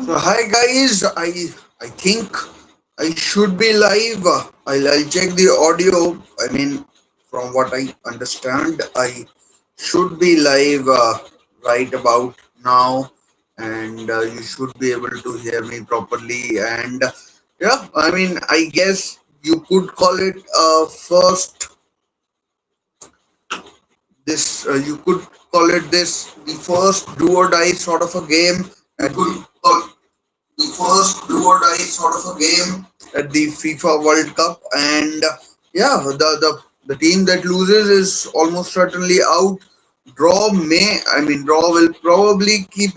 So hi guys, I think I should be live. I'll check the audio. I mean, from what I understand, I should be live right about now, and you should be able to hear me properly. And yeah, I mean, I guess you could call it first. This you could call it this the first do or die sort of a game. You could call the first do or die sort of a game at the FIFA World Cup, and yeah, the team that loses is almost certainly out. Draw will probably keep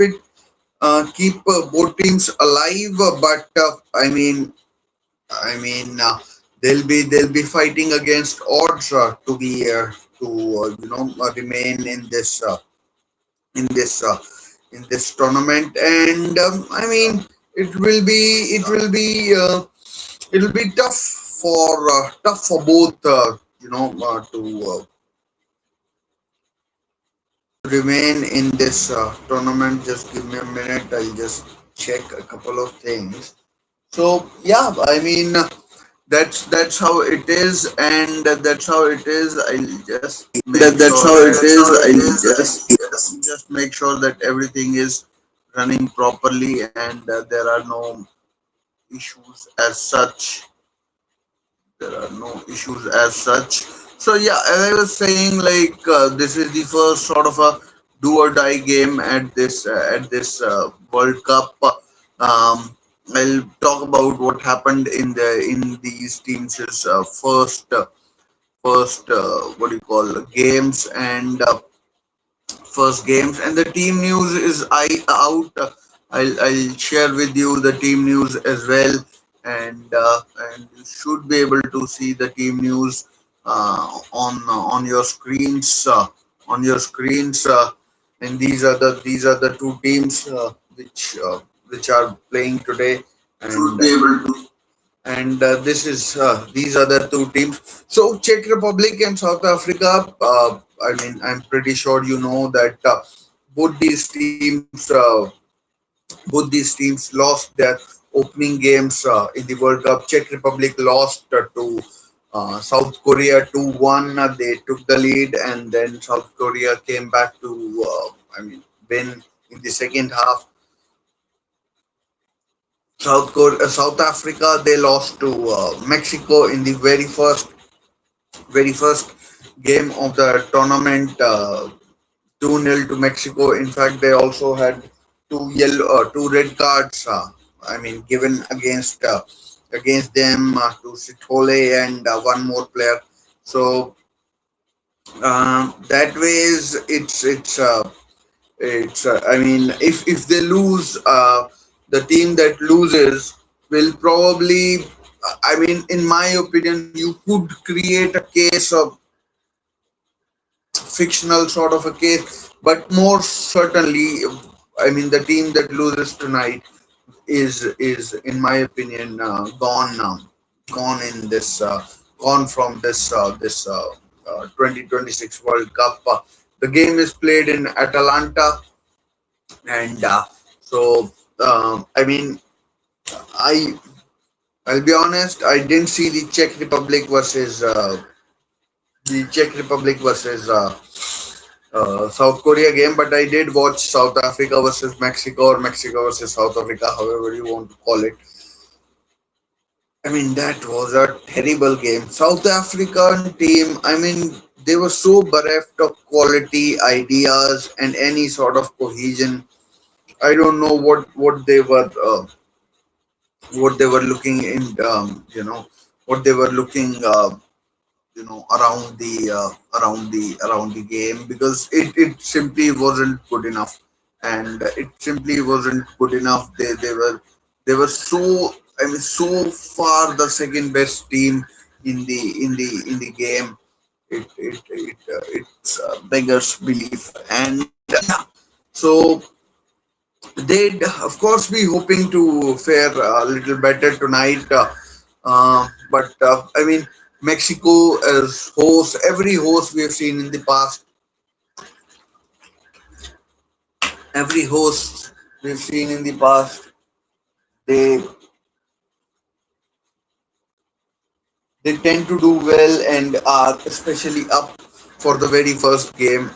both teams alive, but they'll be fighting against odds to remain in this uh, in this tournament, and it'll be tough for both to remain in this tournament. Just give me a minute. I'll just check a couple of things. So yeah, that's how it is, and that's how it is. I'll just make That's sure how it that is. just make sure that everything is running properly, and there are no issues as such. There are no issues as such. So yeah, as I was saying, this is the first sort of a do or die game at this World Cup. I'll talk about what happened in these teams' first what do you call games and first games, and the team news is I out. I'll share with you the team news as well, and you should be able to see the team news on your screens and these are the two teams which are playing today, Should and be able to. this is these are the two teams. So Czech Republic and South Africa. I'm pretty sure you know that both these teams uh, both these teams lost their opening games in the World Cup. Czech Republic lost to South Korea 2-1. They took the lead, and then South Korea came back to win in the second half. South Africa, they lost to Mexico in the very first game of the tournament, 2-0 to Mexico. In fact, they also had two red cards. Given against them to Sithole and one more player. So that ways it's if they lose, the team that loses will probably, in my opinion, you could create a case of fictional sort of a case, but more certainly, the team that loses tonight is in my opinion gone in this gone from this 2026 World Cup. The game is played in Atalanta, and so I I'll be honest, I didn't see the Czech Republic versus South Korea game, but I did watch South Africa versus Mexico, or Mexico versus South Africa, however you want to call it. That was a terrible game. South African team, they were so bereft of quality, ideas, and any sort of cohesion. I don't know what they were looking in, what they were looking, around the game, because it simply wasn't good enough, and it simply wasn't good enough. They were so far the second best team in the game. It's beggars belief, and yeah. So they'd of course be hoping to fare a little better tonight, but Mexico as host, every host we have seen in the past, every host we've seen in the past. they they tend to do well and are especially up for the very first game.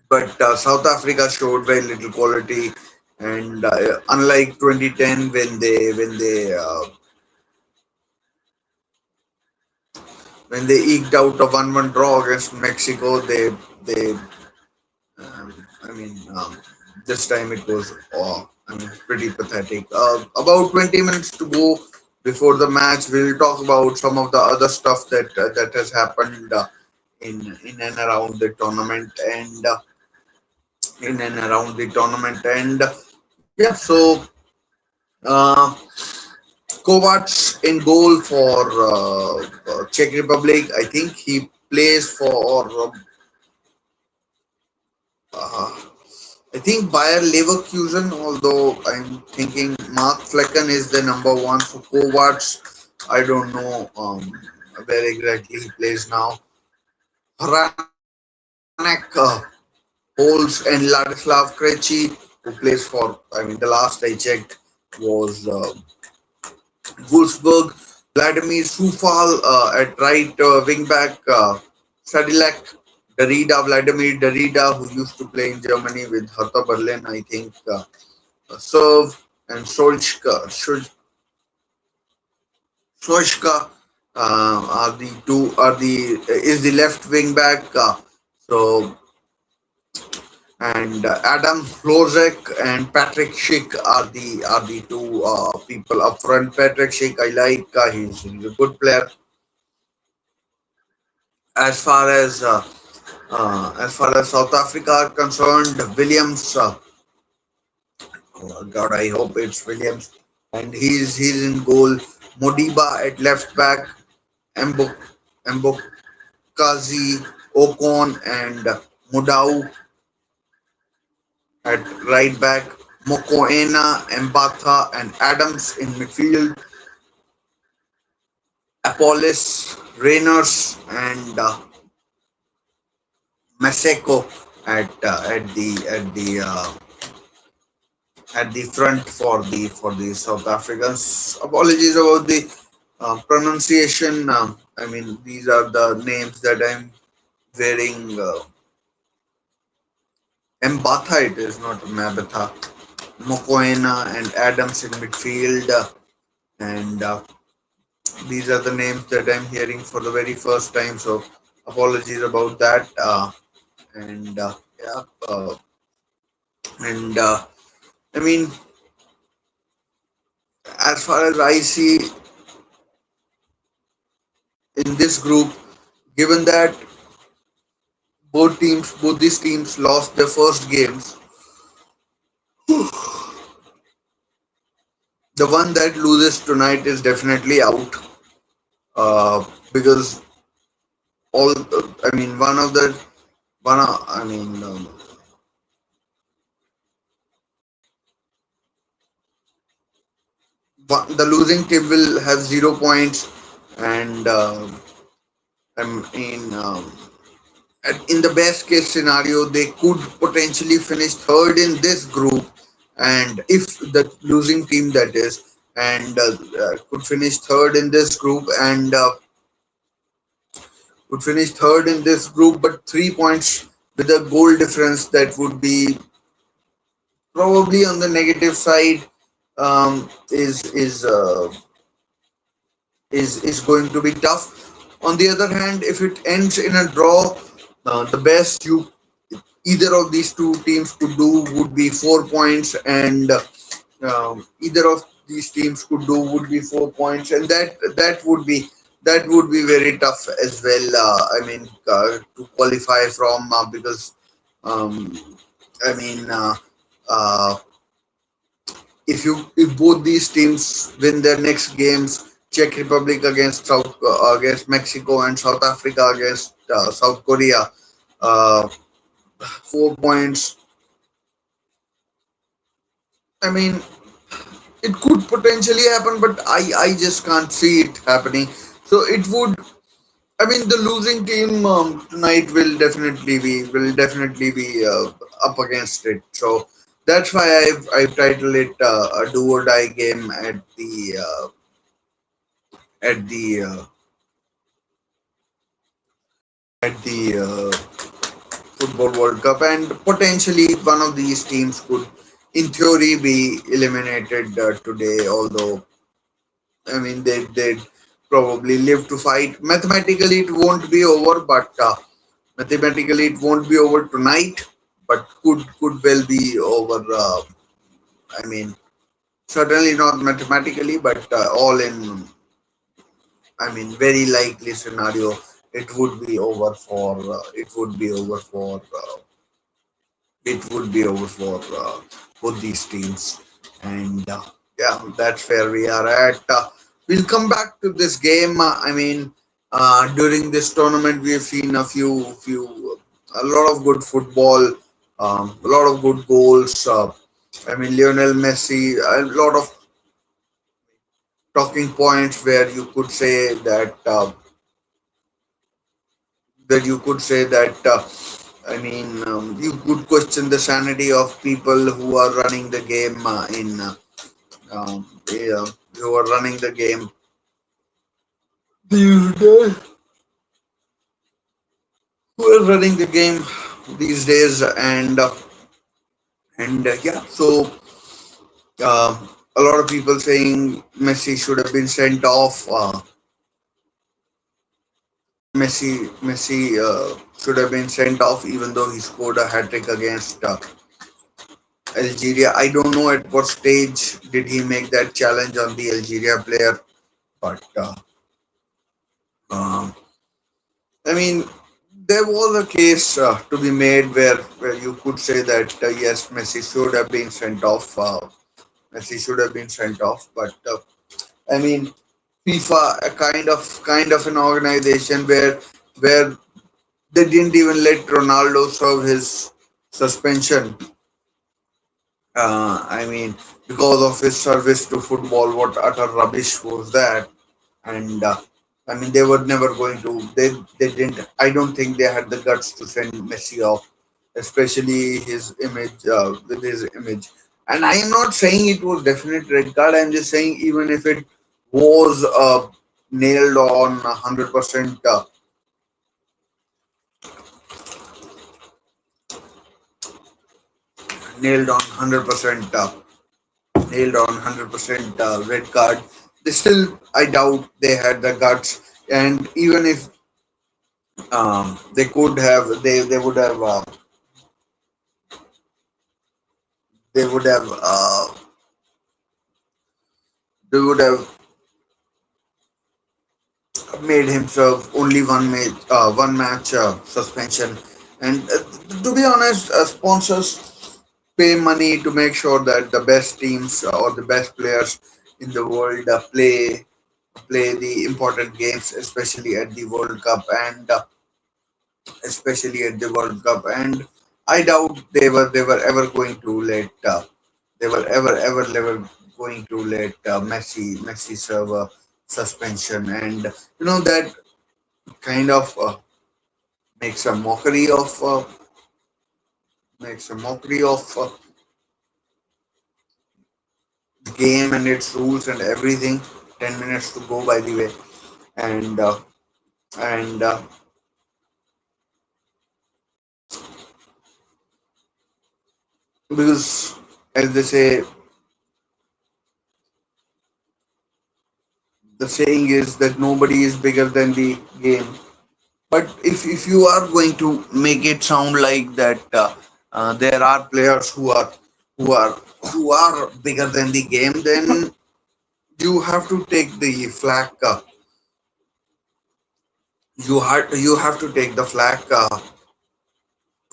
But South Africa showed very little quality, and unlike 2010 when they eked out a 1-1 draw against Mexico, they I mean, this time it was pretty pathetic. About 20 minutes to go before the match. We'll talk about some of the other stuff that has happened in and around the tournament and yeah. So uh, Kovacs in goal for Czech Republic. I think he plays for. Uh, I think Bayer Leverkusen, although I'm thinking Mark Flecken is the number one for Kovacs. I don't know where exactly he plays now. Hranek holds and Ladislav Krejci, who plays for, I mean, the last I checked was Wolfsburg. Vladimir Sufal at right wing back. Sadilek Vladimir Darida, who used to play in Germany with Hertha Berlin, I think, serve, and Solskjaer is the left wing back. So and Adam Flozek and Patrick Schick are the two people up front. Patrick Schick, I like. He's a good player. As far as South Africa are concerned, Williams. Oh God, I hope it's Williams, and he's in goal. Modiba at left back, Mbok Mbokazi, Ocon, and Mudau at right back. Mokoena, Mbatha, and Adams in midfield. Apollos, Rainers, and Maseko at the front for the South Africans. Apologies about the pronunciation. I mean, these are the names that I'm wearing. Mbatha, it is not Mabatha. Mokoena and Adams in midfield, and these are the names that I'm hearing for the very first time. So apologies about that. And yeah, and I mean, as far as I see in this group, given that both these teams lost their first games, the one that loses tonight is definitely out. Because all, I mean, one, I mean, the losing team will have 0 points, and I mean, in the best case scenario, they could potentially finish third in this group, and if the losing team that is, and could finish third in this group, and but 3 points with a goal difference that would be probably on the negative side. um, is is uh, is going to be tough. On the other hand, if it ends in a draw, the best you either of these two teams could do would be 4 points, and either of these teams could do would be 4 points, and that would be very tough as well. I mean, to qualify from, because um, I mean. Uh, if both these teams win their next games, Czech Republic against Mexico and South Africa against South Korea, uh, 4 points. I mean, it could potentially happen, but I just can't see it happening. So it would. I mean, the losing team tonight will definitely be up against it. So That's why I've titled it a do or die game at the Football World Cup, and potentially one of these teams could, in theory, be eliminated today. Although I mean they'd probably live to fight. Mathematically, it won't be over, but mathematically it won't be over tonight. But could well be over. I mean, certainly not mathematically, but all in. I mean, very likely scenario. It would be over for. It would be over for. It would be over for both these teams. And yeah, that's where we are at. We'll come back to this game. I mean, during this tournament, we have seen a lot of good football, a lot of good goals. I mean, Lionel Messi, a lot of talking points where you could say that I mean, you could question the sanity of people who are running the game yeah, who are running the game these days. Who are running the game these days, and yeah, so uh, a lot of people saying Messi should have been sent off. Messi should have been sent off, even though he scored a hat trick against Algeria. I don't know at what stage did he make that challenge on the Algeria player, but um, I mean, there was a case to be made where you could say that yes, Messi should have been sent off. Messi should have been sent off, but I mean, FIFA, a kind of an organization where they didn't even let Ronaldo serve his suspension. I mean, because of his service to football, what utter rubbish was that? And I mean, they were never going to. They didn't. I don't think they had the guts to send Messi off, especially his image with his image. And I am not saying it was definite red card. I'm just saying even if it was nailed on 100%, nailed on 100%. Nailed on 100% red card. They still, I doubt they had the guts. And even if they could have, they would have, they would have made himself only one match suspension. And to be honest, sponsors pay money to make sure that the best teams or the best players in the world play the important games, especially at the World Cup. And I doubt they were ever going to let they were ever going to let Messi serve a suspension. And that kind of makes a mockery of the game and its rules and everything. 10 minutes to go, by the way, and and because as they say, the saying is that nobody is bigger than the game. But if you are going to make it sound like that there are players who are who are bigger than the game, then you have to take the flag. You have to take the flag,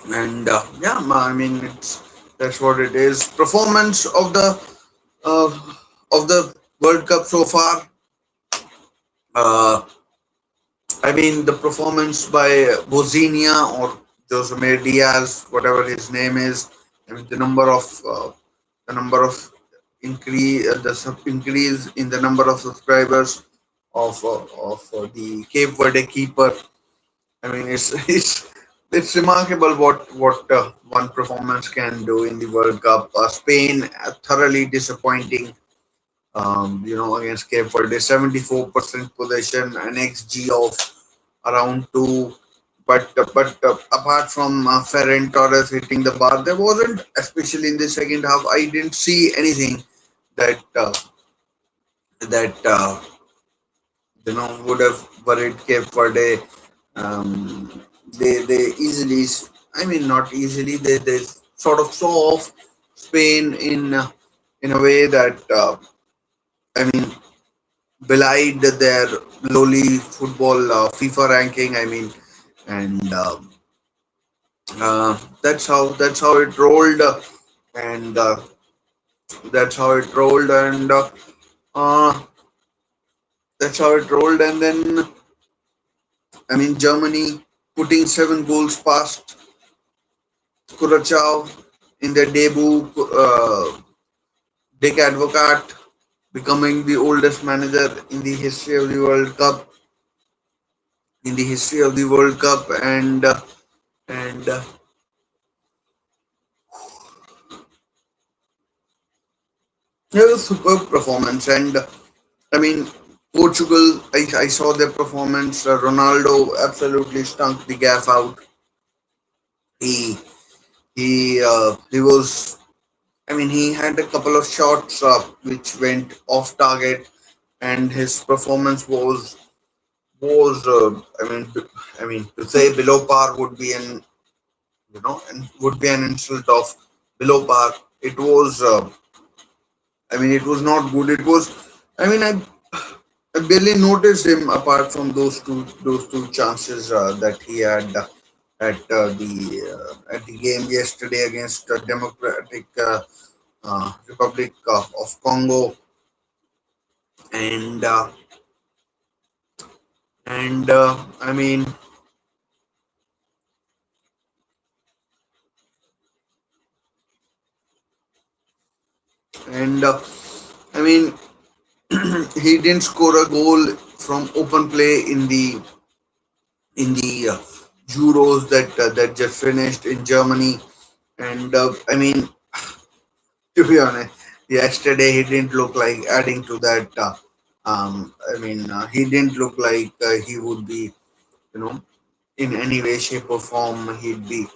and yeah, I mean that's what it is. Performance uh, of the World Cup so far. Uh, I mean, the performance by Bozinia or Josemir Diaz, whatever his name is. I mean, the number of increase in the number of subscribers of the Cape Verde keeper. I mean, it's it's remarkable what one performance can do in the World Cup. Spain thoroughly disappointing. Against Cape Verde, 74% possession, an XG of around two. But apart from Ferran Torres hitting the bar, there wasn't, especially in the second half, I didn't see anything that would have worried Cape Verde. They easily, I mean, not easily, they sort of saw off Spain in a way that I mean belied their lowly football FIFA ranking. I mean, and that's how it rolled, and that's how it rolled, and uh, that's how it rolled. And then I mean, Germany putting 7 goals past Curacao in their debut. Dick Advocat becoming the oldest manager in the history of the World Cup. In the history of the World Cup, and it was a superb performance. And I mean, Portugal, I saw their performance. Ronaldo absolutely stunk the gaff out. He he was. I mean, he had a couple of shots which went off target, and his performance was. I mean, to say below par would be and would be an insult of below par. It was. I mean, it was not good. It was. I mean, I barely noticed him apart from those two chances that he had at the game yesterday against Democratic Republic of Congo, and I mean, and I mean, he didn't score a goal from open play in the Euros that just finished in Germany, and I mean, to be honest, yesterday he didn't look like adding to that. He didn't look like he would be, you know, in any way, shape, or form, he'd be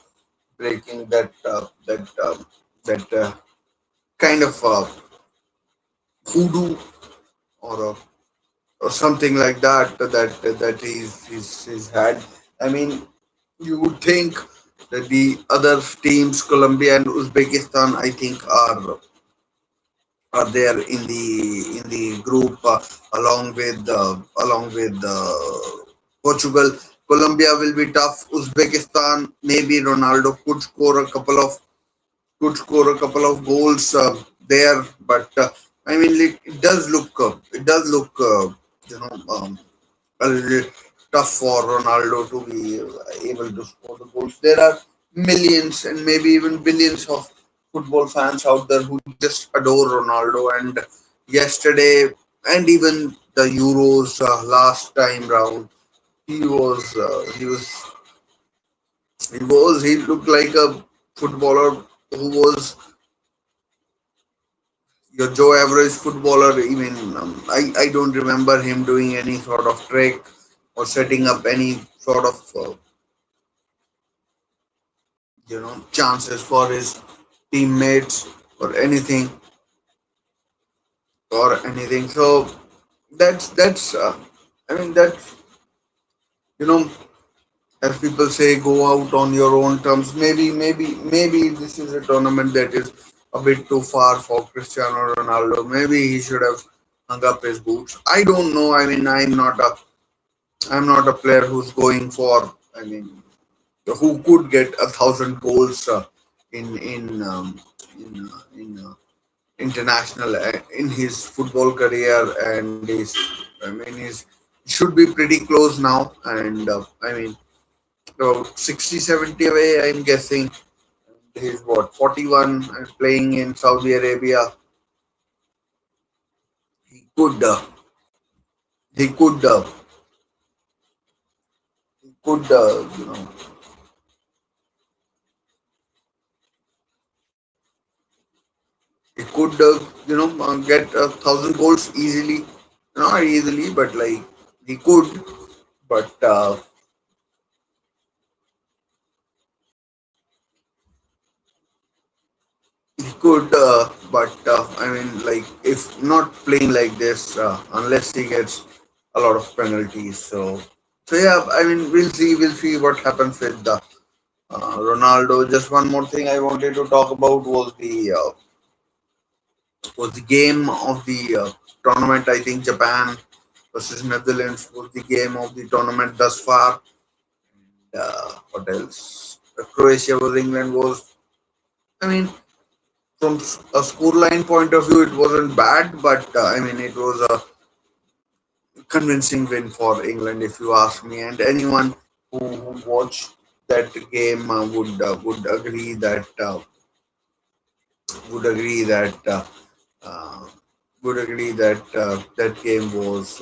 breaking that kind of hoodoo or or something like that he's had. I mean, you would think that the other teams, Colombia and Uzbekistan, I think are there in the group along with Portugal. Colombia will be tough. Uzbekistan, maybe Ronaldo could score a couple of goals there, but I mean it does look a little tough for Ronaldo to be able to score the goals. There are millions and maybe even billions of football fans out there who just adore Ronaldo. And yesterday, and even the Euros last time round, he looked like a footballer who was your Joe average footballer. Even I don't remember him doing any sort of trick or setting up any sort of chances for his teammates or anything. So that's I mean that's you know as people say, go out on your own terms. Maybe this is a tournament that is a bit too far for Cristiano Ronaldo. Maybe he should have hung up his boots. I don't know. I mean, I'm not a player who's going for. I mean, who could get 1,000 goals in international in his football career, and he's should be pretty close now. And I mean, so 60, 70 away, I'm guessing. He's what, 41 and playing in Saudi Arabia. He could he could he could he could get 1,000 goals easily. Not easily, but like he could. But he could. But I mean, like if not playing like this, unless he gets a lot of penalties. So yeah. I mean, we'll see. We'll see what happens with the Ronaldo. Just one more thing I wanted to talk about was the game of the tournament. I think Japan versus Netherlands was the game of the tournament thus far. What else? Croatia was England was. I mean, from a scoreline point of view, it wasn't bad, but I mean, it was a convincing win for England, if you ask me. And anyone who watched that game would agree that would agree that. Uh, would agree that that game was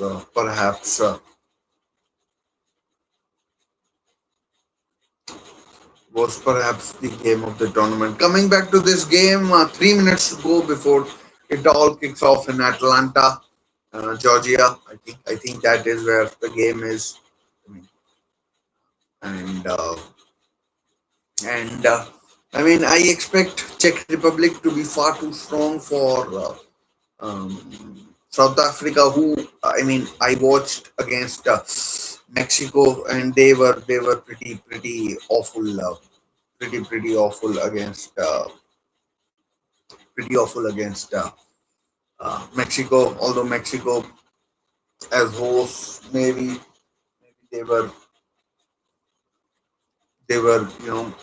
perhaps the game of the tournament. Coming back to this game, 3 minutes to go before it all kicks off in Atlanta, Georgia. I think that is where the game is. I mean, and and I mean, I expect Czech Republic to be far too strong for South Africa. Who I mean, I watched against Mexico, and they were pretty awful. Pretty awful against Mexico. Although Mexico as hosts, maybe they were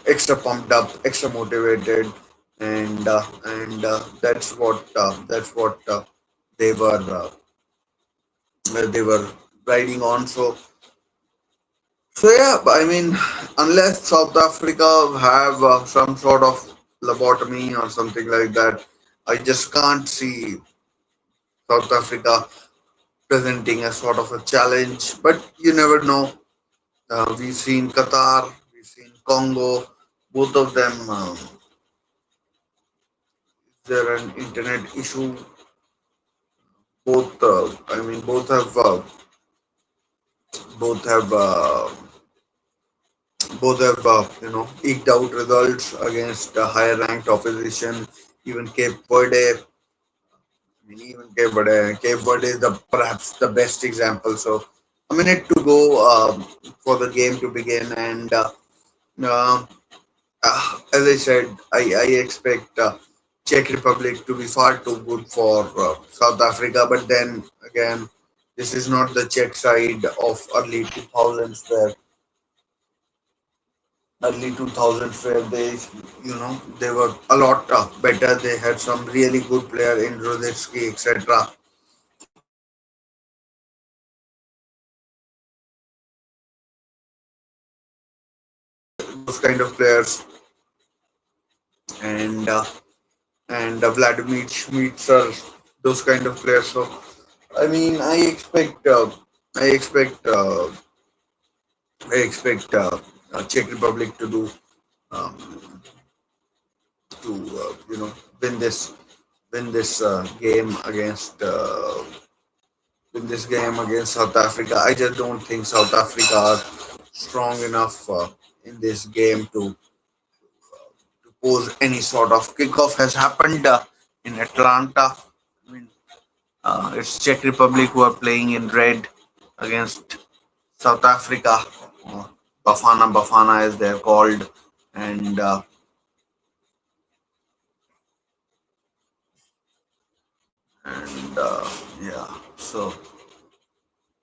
extra pumped up, extra motivated, and that's what they were they were riding on. So yeah, but I mean, unless South Africa have some sort of lobotomy or something like that, I just can't see South Africa presenting a sort of a challenge. But you never know. We've seen Qatar, we've seen Congo. Both of them, is there an internet issue? I mean, both have eked out results against higher ranked opposition. Even Cape Verde. I mean, even Cape Verde is the perhaps the best example. So a minute to go for the game to begin, and uh, as I said, I expect Czech Republic to be far too good for South Africa. But then again, this is not the Czech side of early 2000s where they were a lot better. They had some really good player in Rosicki, etc. Those kind of players, and Vladimir Schmitzer, those kind of players. So I mean, I expect I expect Czech Republic to do um, to win this win this game against South Africa. I just don't think South Africa are strong enough in this game to pose any sort of kickoff. Has happened in Atlanta. I mean, it's Czech Republic who are playing in red against South Africa. Uh, Bafana as they're called, and and yeah. So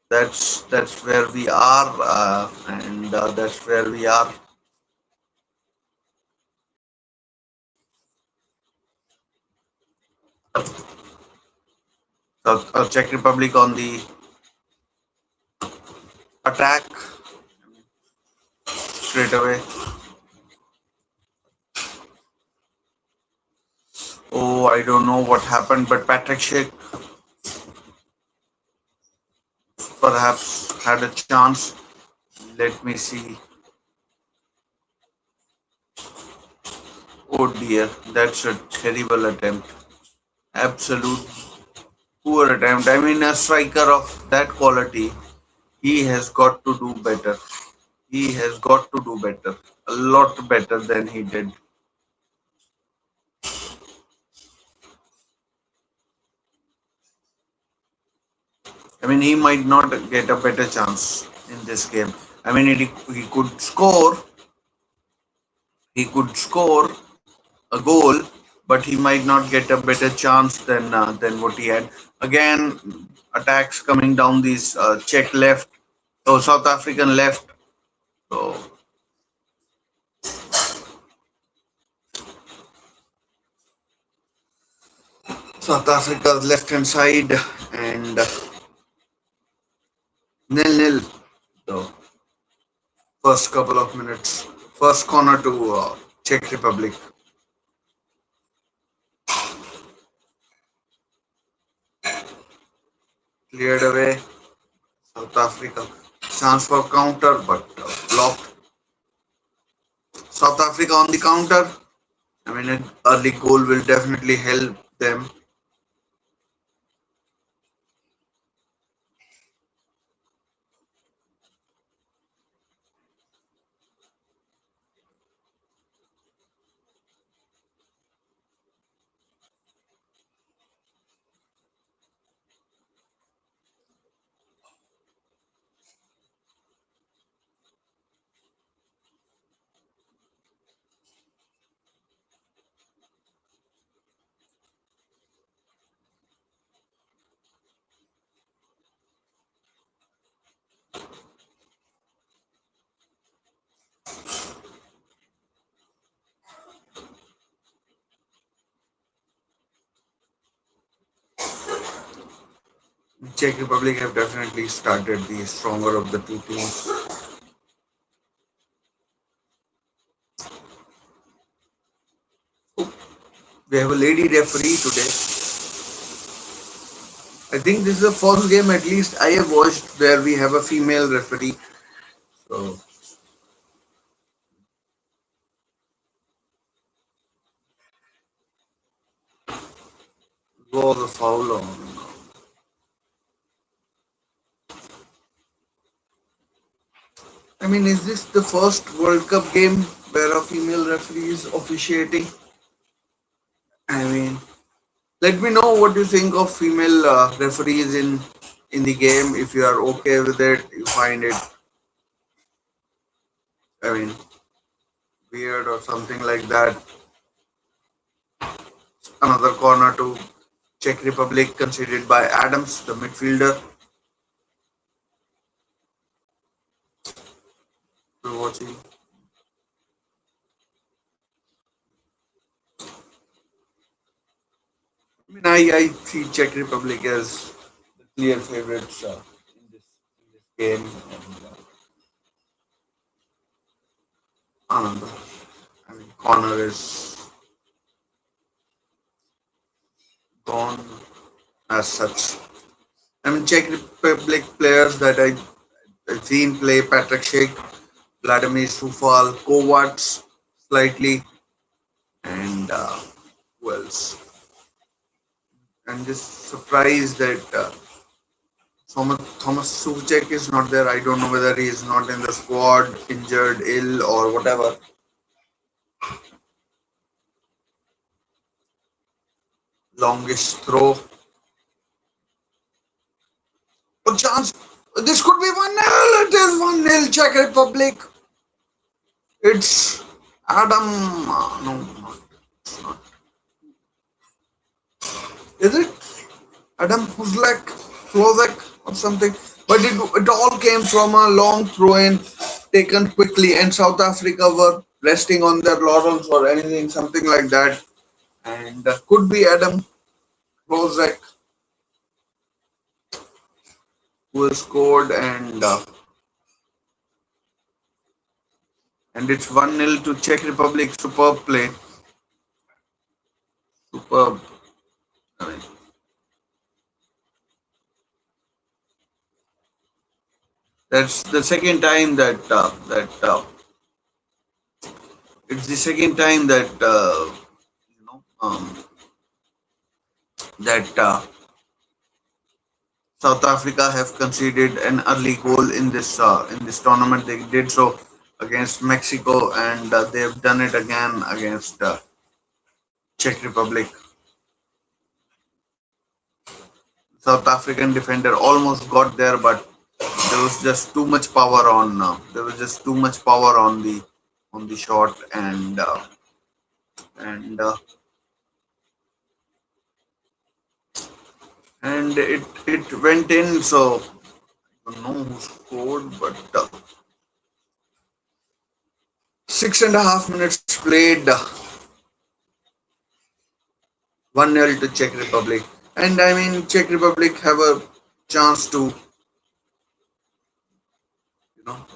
that's where we are, and that's where we are. Czech Republic on the attack straight away. Oh, I don't know what happened, but Patrick Schick perhaps had a chance. Let me see. Oh dear, that's a terrible attempt. Absolute poor attempt. I mean, a striker of that quality, he has got to do better. He has got to do better. A lot better than he did. I mean, he might not get a better chance in this game. I mean, he could score. He could score a goal, but he might not get a better chance than what he had. Again, attacks coming down these Czech left, South African left. So South Africa's left hand side and nil nil. So first couple of minutes, first corner to Czech Republic. Cleared away. South Africa chance for counter, but blocked. South Africa on the counter. I mean, an early goal will definitely help them. Czech Republic have definitely started the stronger of the two teams. We have a lady referee today. I think this is the first game, at least I have watched, where we have a female referee. So was a foul on. I mean, is this the first World Cup game where a female referee is officiating? I mean, let me know what you think of female referees in the game. If you are okay with it, you find it, I mean, weird or something like that. Another corner to Czech Republic conceded by Adams, the midfielder. We're watching. I mean, I see Czech Republic as the clear favorites in this game. And, another, I mean, corner is gone as such. I mean, Czech Republic players that I've seen play: Patrick Schick, Vladimir Sufal, Kovacs slightly, and who else? I'm just surprised that Thomas Suchek is not there. I don't know whether he is not in the squad, injured, ill, or whatever. Longest throw. A chance. This could be 1-0. It is 1-0 Czech Republic. It's Adam. No, it's not. Is it Adam Flozek or something? But it all came from a long throw in taken quickly, and South Africa were resting on their laurels or anything, something like that. And could be Adam Flozek who has scored, and it's 1-0 to Czech Republic. Superb play. Superb. I mean, that's the second time it's the second time that you know that South Africa have conceded an early goal in this tournament. They did so against Mexico, and they have done it again against Czech Republic. South African defender almost got there, but there was just too much power on. There was just too much power on the shot, and and it went in. So I don't know who scored, but 6.5 minutes played, 1-0 to Czech Republic. And I mean, Czech Republic have a chance to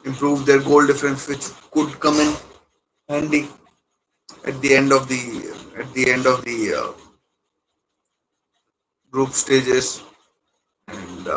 improve their goal difference, which could come in handy at the end of the group stages. And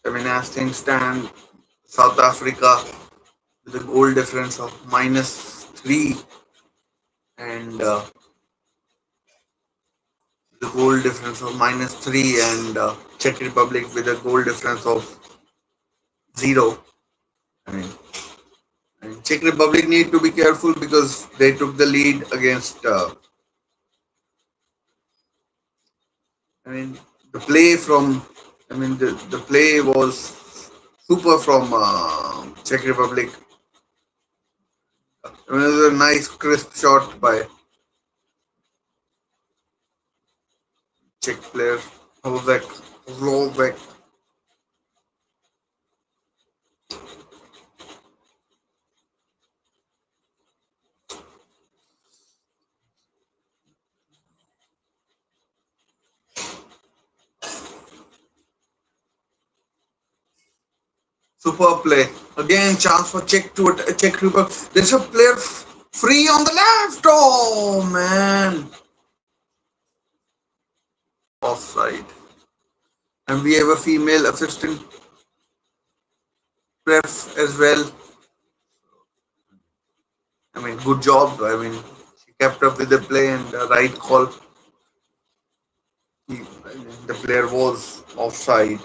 I mean, as things stand, South Africa with a goal difference of -3, and the goal difference of -3, and Czech Republic with a goal difference of 0. I mean, and Czech Republic need to be careful because they took the lead against. I mean, the play from. I mean, the play was super from Czech Republic. I mean, it was a nice crisp shot by Czech player Hovek. Hovek. Super play. Again, chance for Czech Republic. There's a player free on the left. Oh man, offside. And we have a female assistant ref as well. I mean, good job. I mean, she kept up with the play and the right call. I mean, the player was offside.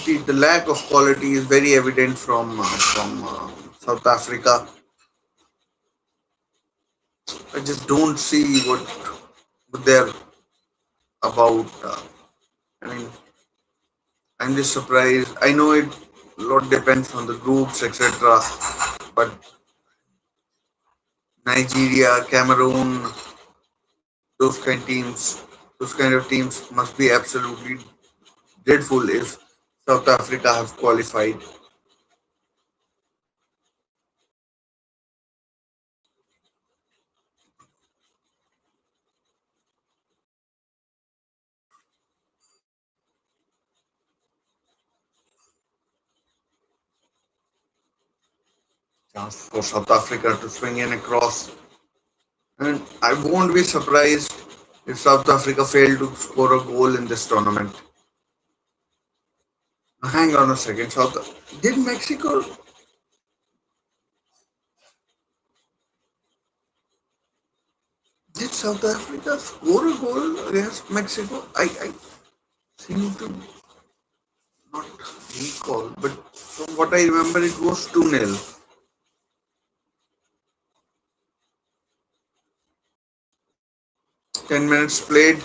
If the lack of quality is very evident from South Africa. I just don't see what they're about. I mean, I'm just surprised. I know it a lot depends on the groups, etc. But Nigeria, Cameroon, those kind teams, those kind of teams must be absolutely dreadful if South Africa have qualified. Chance for South Africa to swing in across. And I won't be surprised if South Africa failed to score a goal in this tournament. Hang on a second, did Mexico did South Africa score a goal against Mexico? I seem to not recall, but from what I remember, it was 2-0. 10 minutes played.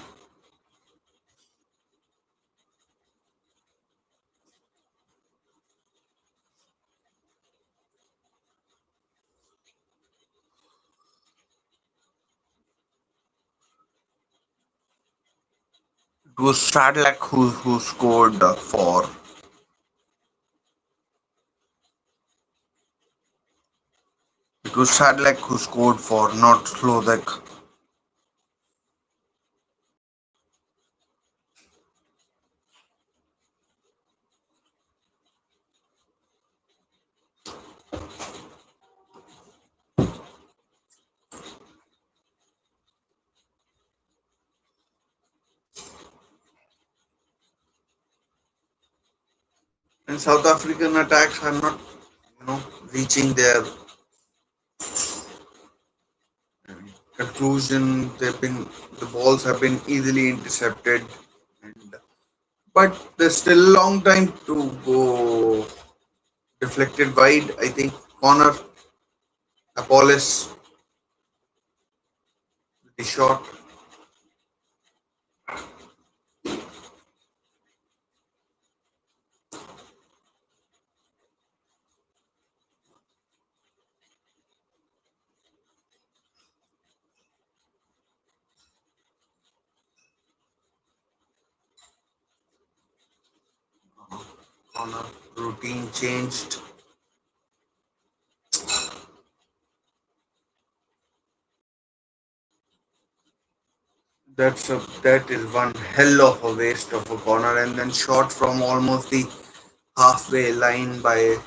It was Sadlak who scored for. It was Sadlak who scored for, not Slovak. And South African attacks are not, reaching their conclusion. The balls have been easily intercepted, and but there's still a long time to go. Deflected wide, I think. Corner. Apollos with the shot. Corner routine changed. That is one hell of a waste of a corner, and then shot from almost the halfway line by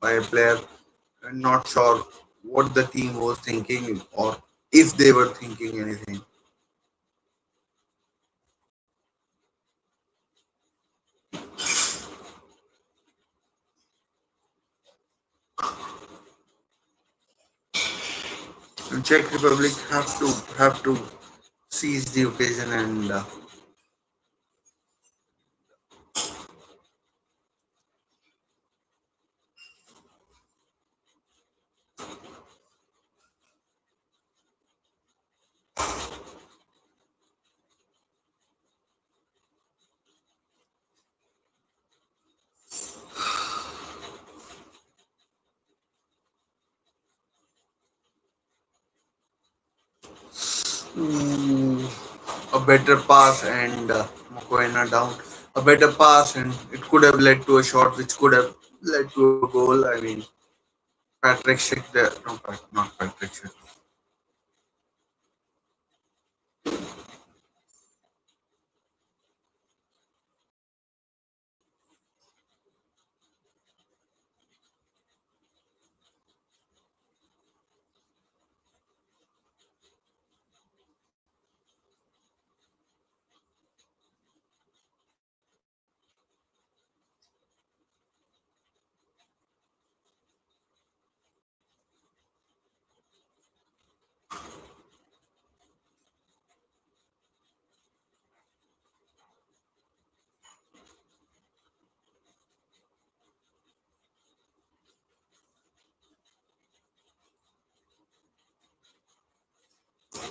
a player. I'm not sure what the team was thinking or if they were thinking anything. And Czech Republic have to seize the occasion and ooh, a better pass and Mokoena down. A better pass and it could have led to a shot which could have led to a goal. I mean, Patrick Schick there, no, not Patrick Schick.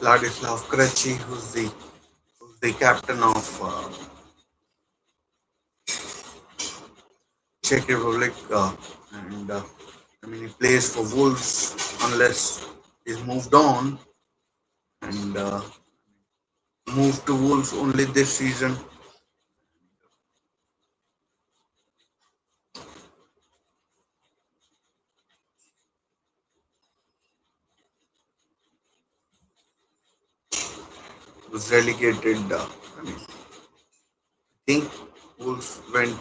Ladislav Krejci, who's the captain of Czech Republic, and I mean he plays for Wolves unless he's moved on and moved to Wolves only this season. Was relegated. I mean, I think Wolves went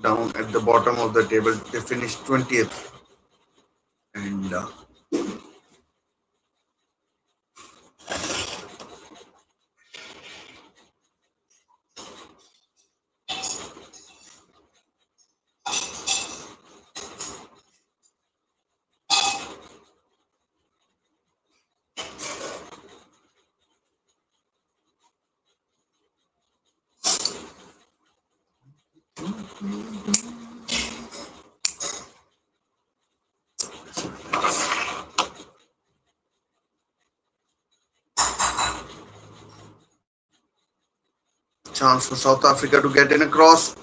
down at the bottom of the table. They finished 20th, and chance for South Africa to get in a cross.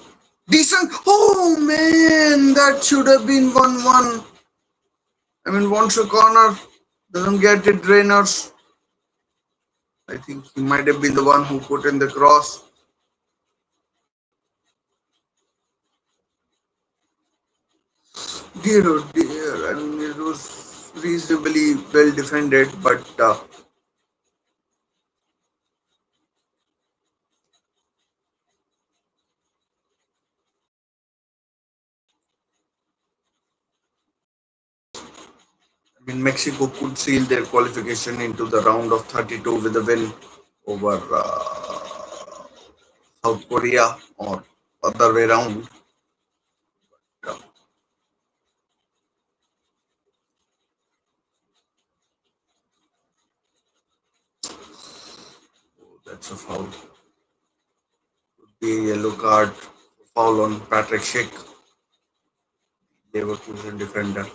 Decent. Oh man, that should have been 1-1. I mean, once a corner doesn't get it, Drainers. I think he might have been the one who put in the cross. dear, oh dear, and it was reasonably well defended, but I mean, Mexico could seal their qualification into the round of 32 with a win over South Korea or other way around. Uh, that's a foul. The yellow card foul on Patrick Schick, Leverkusen defender.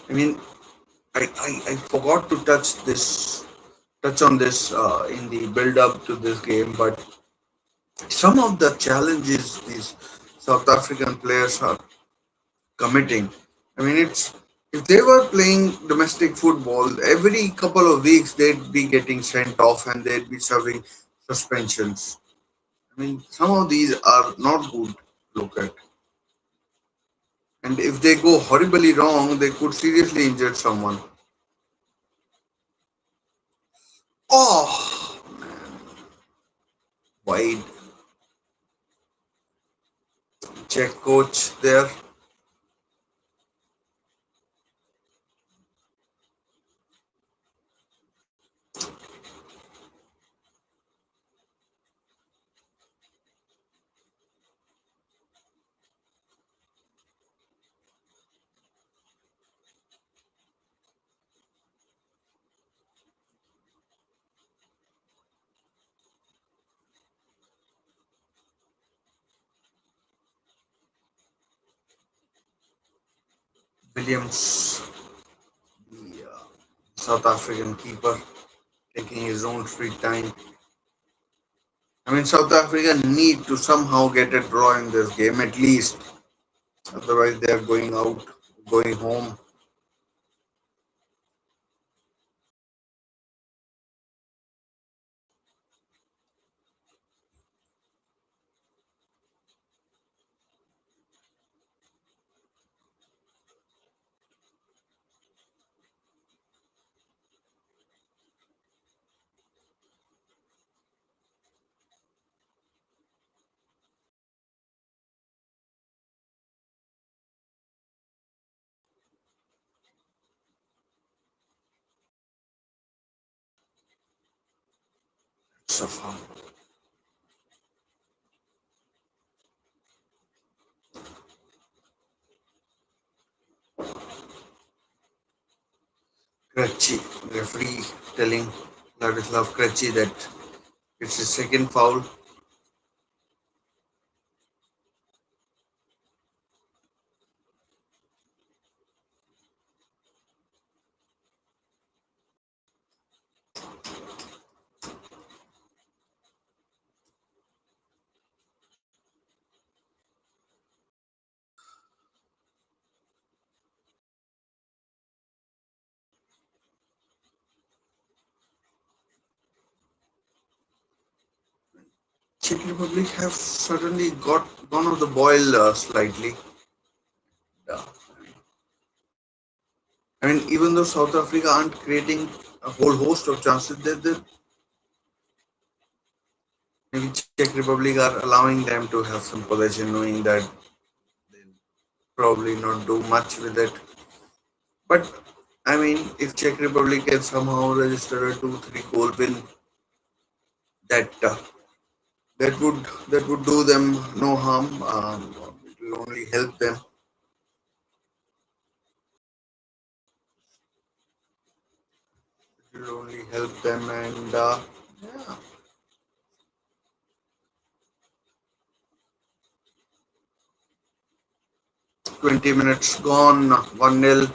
I mean, I forgot to touch on this in the build up to this game, but some of the challenges these South African players are committing. I mean, it's if they were playing domestic football, every couple of weeks they'd be getting sent off and they'd be serving suspensions. I mean, some of these are not good to look at. And if they go horribly wrong, they could seriously injure someone. Oh, wide check coach there. Williams, the South African keeper, taking his own free time. I mean, South Africa need to somehow get a draw in this game at least. Otherwise, they are going out, going home. So far. Krejci, referee telling Ladislav Krejci that it's his second foul. Czech Republic have suddenly gone off the boil slightly. Uh, I mean, even though South Africa aren't creating a whole host of chances, they maybe Czech Republic are allowing them to have some possession, knowing that they'll probably not do much with it. But I mean, if Czech Republic can somehow register a 2-3 goal win, that that would do them no harm. It will only help them. It will only help them, and yeah, 20 minutes gone, 1-0.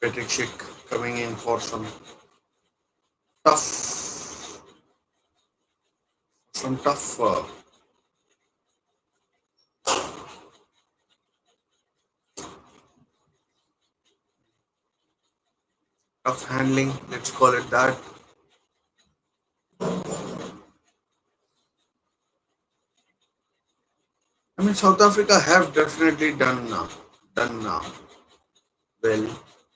Patrick Schick coming in for tough, some tough handling. Let's call it that. I mean, South Africa have definitely done well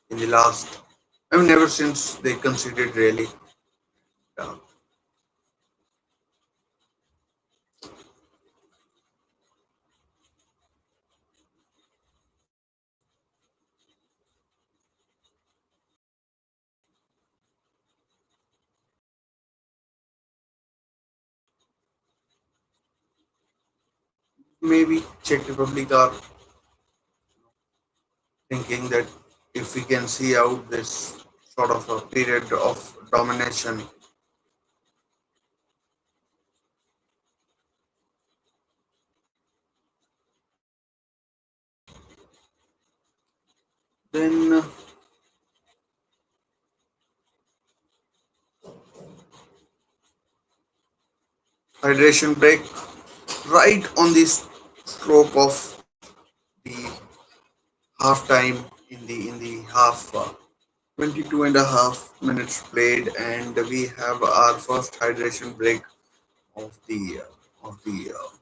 in the last. I mean, ever since they conceded really. Uh, Maybe Czech Republic are thinking that if we can see out this sort of a period of domination, then hydration break right on the stroke of the half time in the half 22 and a half minutes played, and we have our first hydration break of the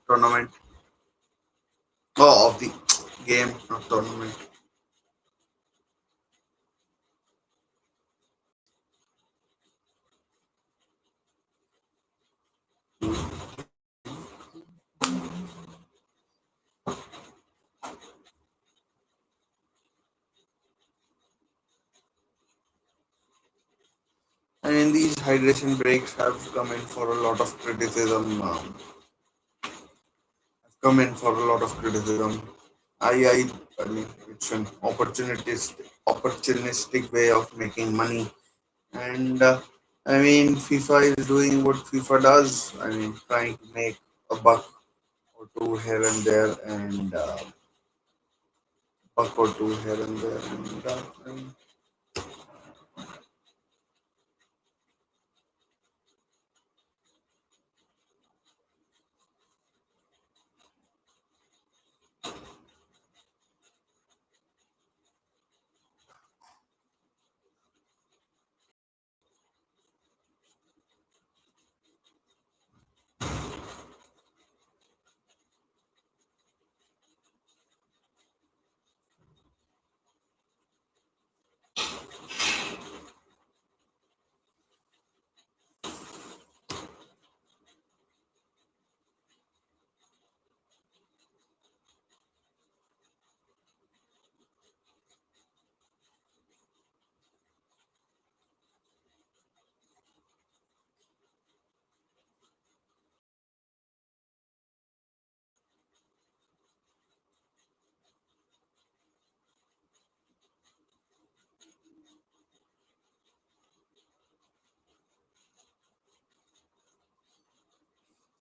tournament, of the game, not tournament. And these hydration breaks have come in for a lot of criticism. Come in for a lot of criticism. I mean, it's an opportunistic way of making money, and I mean, FIFA is doing what FIFA does. I mean, trying to make a buck or two here and there, and buck or two here and there, and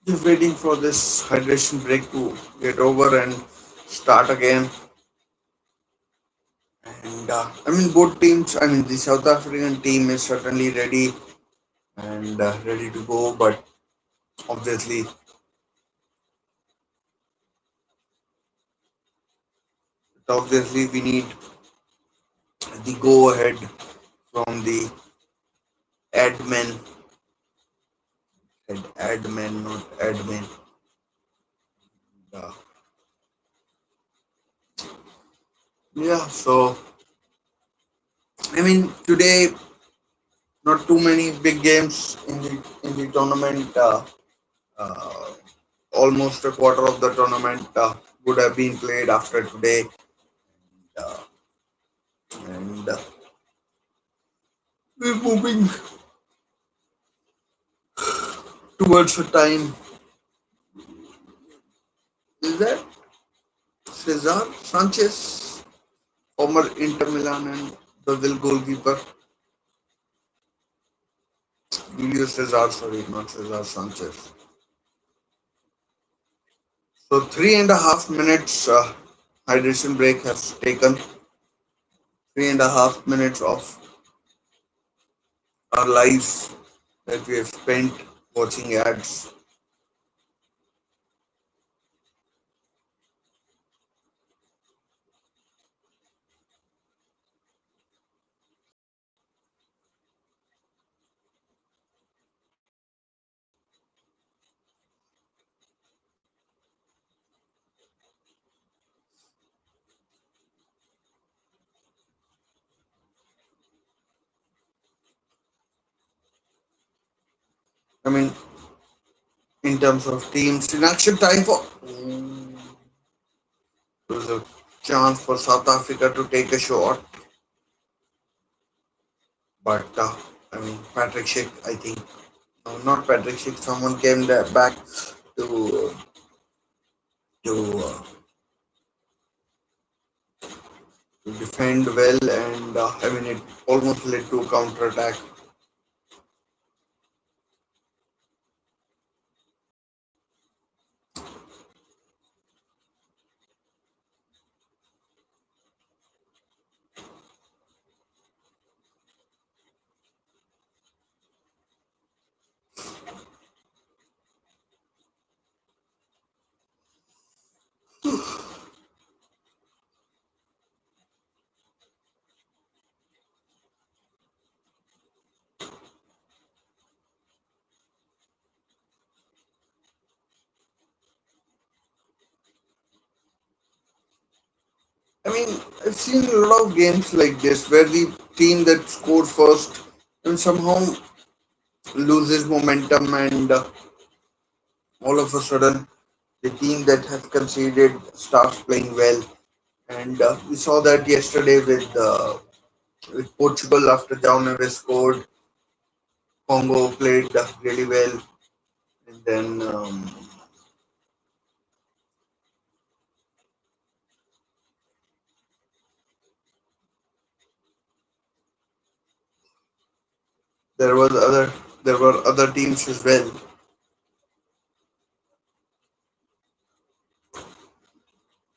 just waiting for this hydration break to get over and start again. And I mean, both teams. I mean, the South African team is certainly ready and ready to go, but obviously, we need the go ahead from the admin, admin, not admin. Uh, yeah. So I mean, today not too many big games in the tournament. Uh, Almost a quarter of the tournament would have been played after today, uh, and we're moving towards a time. Is that Cesar Sanchez, former Inter Milan and Brazil goalkeeper? Julio Cesar, sorry, not Cesar Sanchez. So 3.5 minutes hydration break has taken. 3.5 minutes of our lives that we have spent watching ads. I mean, in terms of teams in action, time for there was a chance for South Africa to take a shot, but I mean Patrick Schick, I think no, not Patrick Schick. Someone came there back to to to defend well, and I mean it almost led to a counter attack. I mean, I've seen a lot of games like this where the team that scored first and somehow loses momentum, and all of a sudden the team that has conceded starts playing well. And we saw that yesterday with Portugal after João Neves scored. Congo played really well, and then there was other there were other teams as well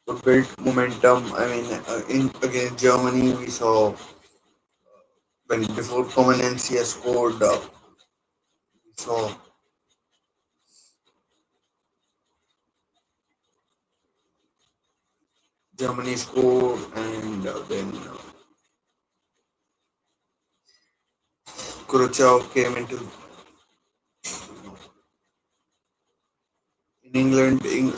who built momentum. I mean, in against Germany, we saw when before Comenencia scored, we saw Germany scored, and then Kurochov came into in England in,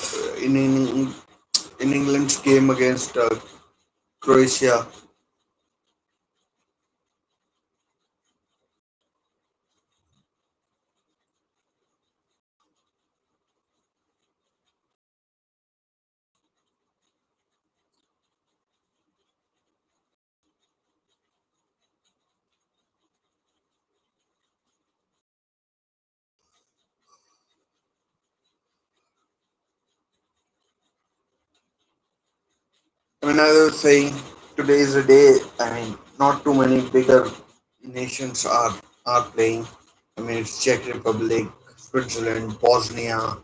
in England's game against Croatia. I mean, as I was saying, today is a day. I mean, not too many bigger nations are playing. I mean, it's Czech Republic, Switzerland, Bosnia,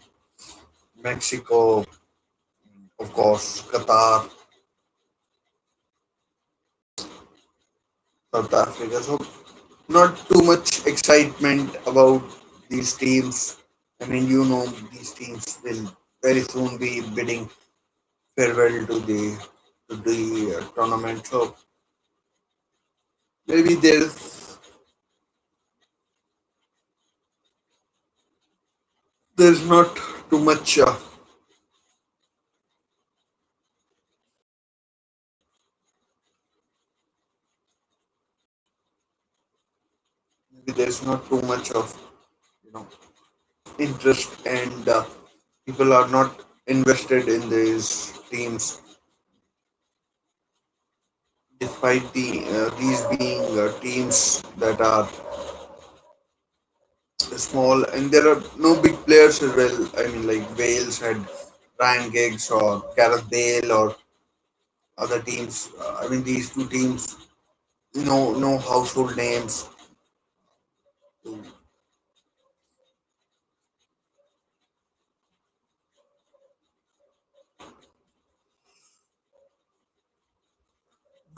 Mexico, of course, Qatar, South Africa. So, not too much excitement about these teams. I mean, these teams will very soon be bidding farewell to the tournament. So maybe there's not too much. Maybe there's not too much of you know interest, and people are not invested in these teams, despite these being teams that are small, and there are no big players as well. I mean, like Wales had Ryan Giggs or Gareth Bale or other teams. I mean, these two teams, no household names.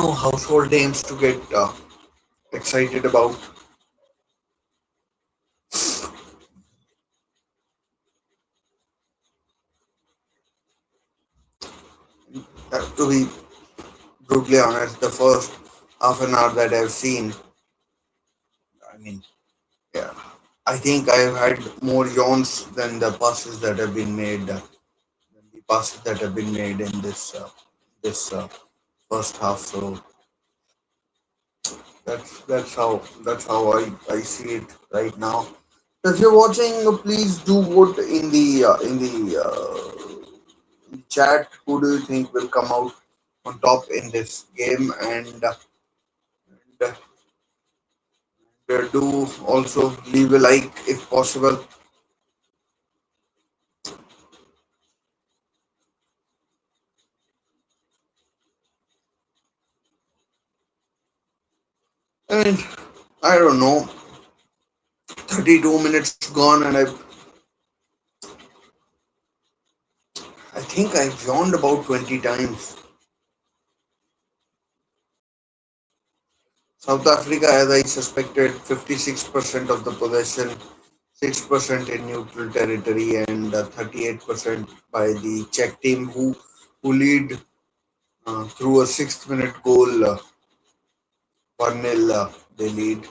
no household names to get excited about. To be brutally honest, the first half an hour that I've seen, I mean, yeah, I think I've had more yawns than the passes that have been made, than the passes that have been made in this first half. So that's how I see it right now. So if you're watching, please do vote in the chat. Who do you think will come out on top in this game? And do also leave a like if possible. And I don't know, 32 minutes gone, and I think I've yawned about 20 times. South Africa, as I suspected, 56% of the possession, 6% in neutral territory, and 38% by the Czech team, who lead through a sixth-minute goal, 1-0. They lead.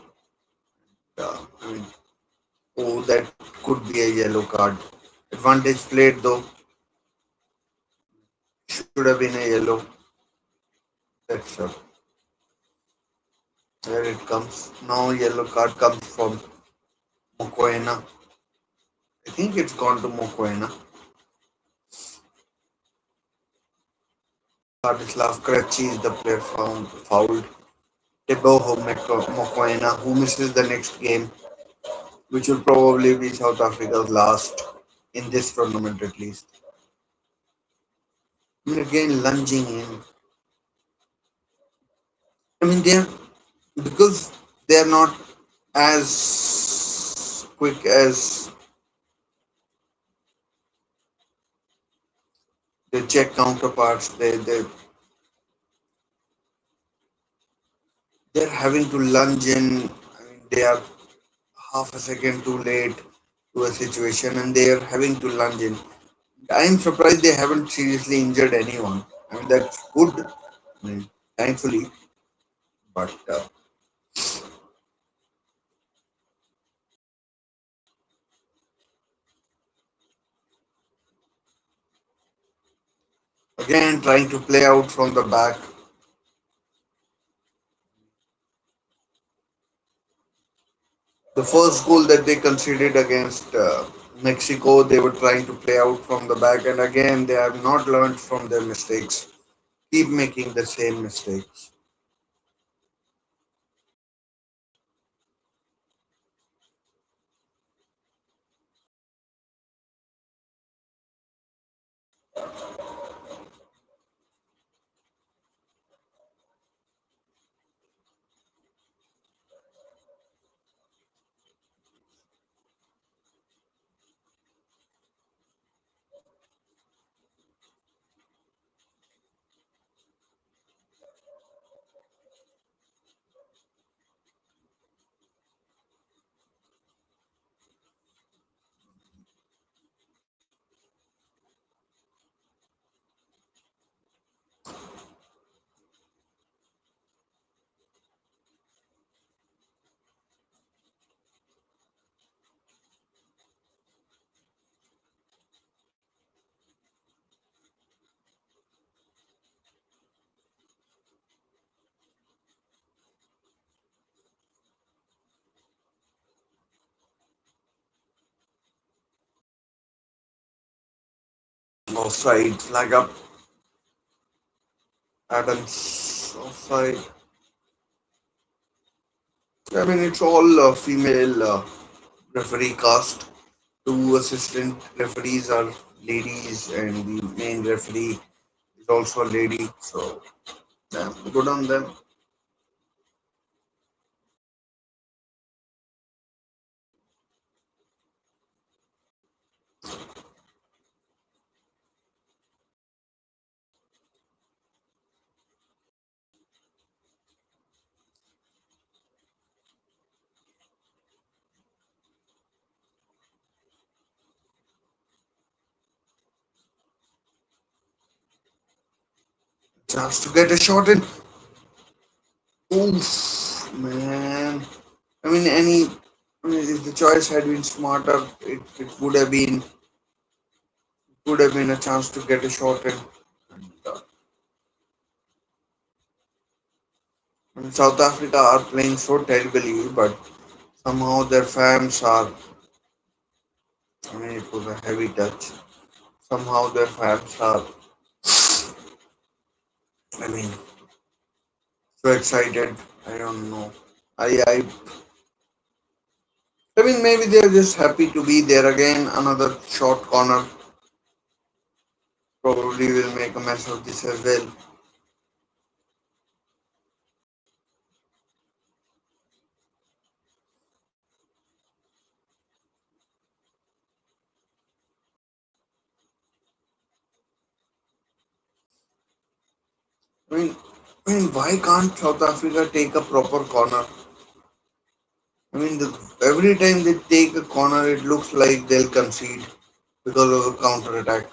I mean, oh, that could be a yellow card. Advantage played though, should have been a yellow. That's There it comes. Now yellow card comes from Mokoena. I think it's gone to Mokoena. Ladislav Karachi is the player fouled. Teboho Mokoena, who misses the next game, which will probably be South Africa's last in this tournament at least. I mean, again, lunging in. I mean, because they're not as quick as the Czech counterparts. They're having to lunge in. I mean, they are half a second too late to a situation, and they are having to lunge in. I'm surprised they haven't seriously injured anyone. I mean, that's good. I mean, thankfully, but again, trying to play out from the back. The first goal that they conceded against Mexico, they were trying to play out from the back, and again, they have not learned from their mistakes. Keep making the same mistakes. Offside, flag up. Adams offside. I mean, it's all female referee cast. Two assistant referees are ladies, and the main referee is also a lady. So, yeah, good on them. chance to get a shot in. Oof, man. I mean, if the choice had been smarter, it would have been a chance to get a shot in. And, I mean, South Africa are playing so terribly, but somehow their fans are. I mean, it was a heavy touch. Somehow their fans are. I mean, so excited. I don't know. I mean, maybe they're just happy to be there again. Another short corner. Probably will make a mess of this as well. I mean, why can't South Africa take a proper corner? I mean, every time they take a corner, it looks like they'll concede because of a counter attack.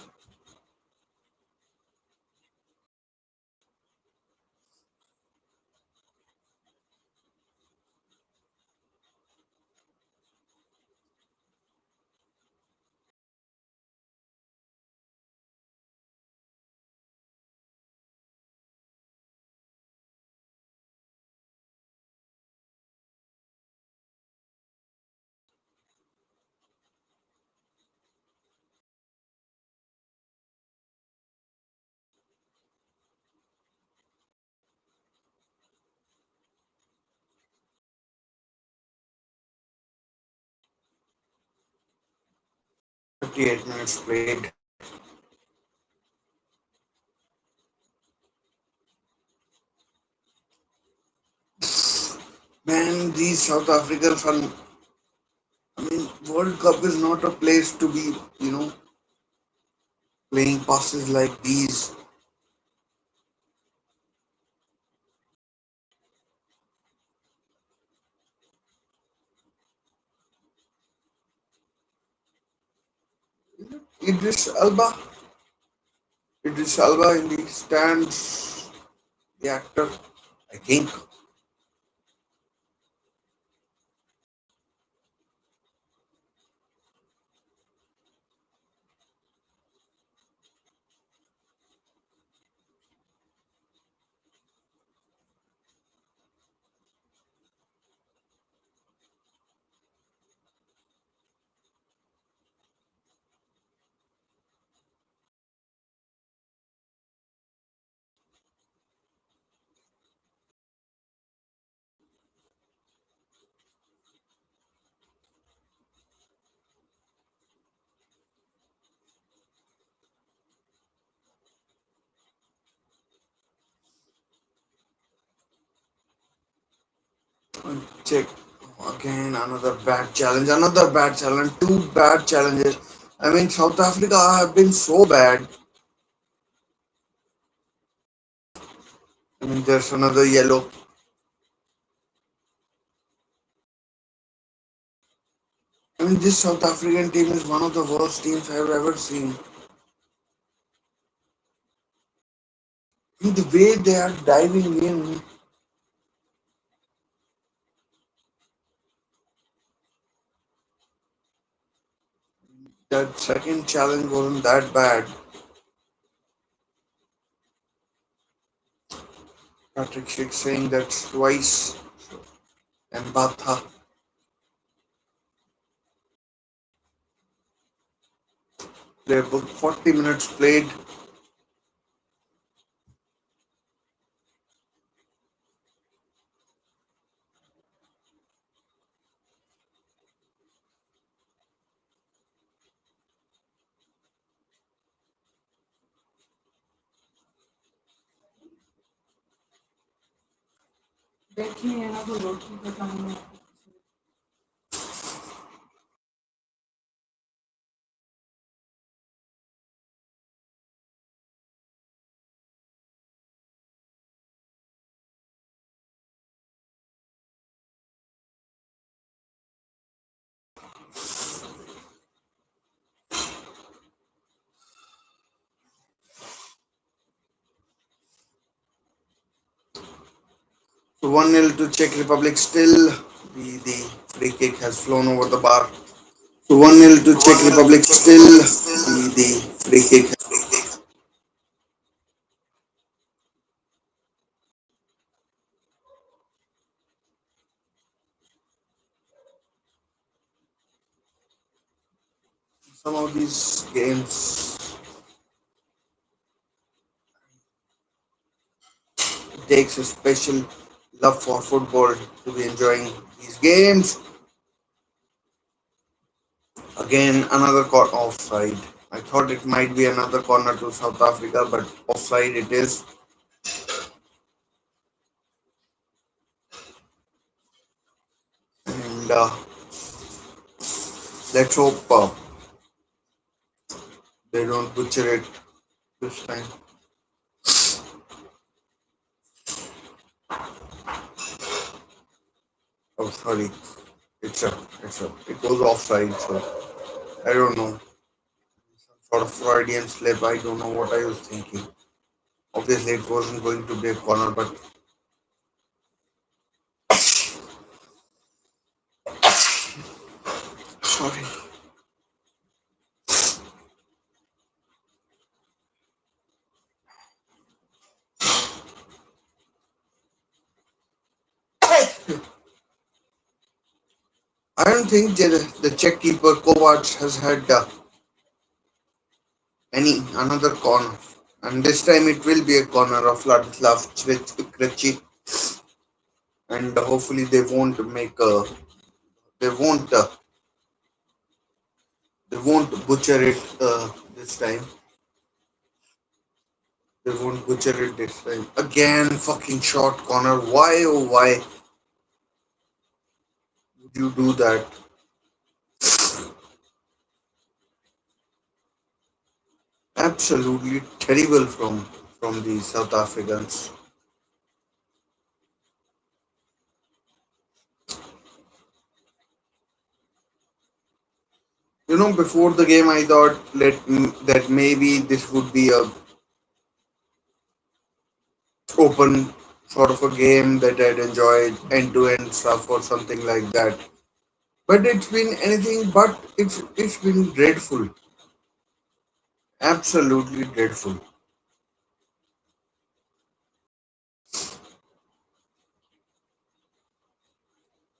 38 minutes played. Man, these South Africans are. I mean, World Cup is not a place to be, playing passes like these. Idris Alba, Idris Alba in the stands, the actor, I think. 1 check. Again, another bad challenge, two bad challenges. I mean, South Africa have been so bad. I mean, there's another yellow. I mean, this South African team is one of the worst teams I've ever seen. I mean, the way they are diving in, that second challenge wasn't that bad. Patrick Schick saying that twice. And Batha playbook, 40 minutes played. So 1-0 to Czech Republic still. The free kick has flown over the bar. So 1-0 to Czech Republic still. The free kick. Some of these games takes a special love for football to be enjoying these games. Again, another offside. I thought it might be another corner to South Africa, but offside it is. And let's hope they don't butcher it this time. Oh, sorry. It goes offside, so I don't know. Some sort of Freudian slip. I don't know what I was thinking. Obviously, it wasn't going to be a corner, but sorry. I don't think the Czech keeper Kovac has had any another corner, and this time it will be a corner of Ladislav Krejci, and hopefully they won't they won't butcher it this time. They won't butcher it this time. Again, fucking short corner. Why, oh, why would you do that? Absolutely terrible from the South Africans. Before the game, I thought that maybe this would be a open sort of a game that I'd enjoy end to end stuff or something like that. But it's been anything but it's been dreadful. Absolutely dreadful.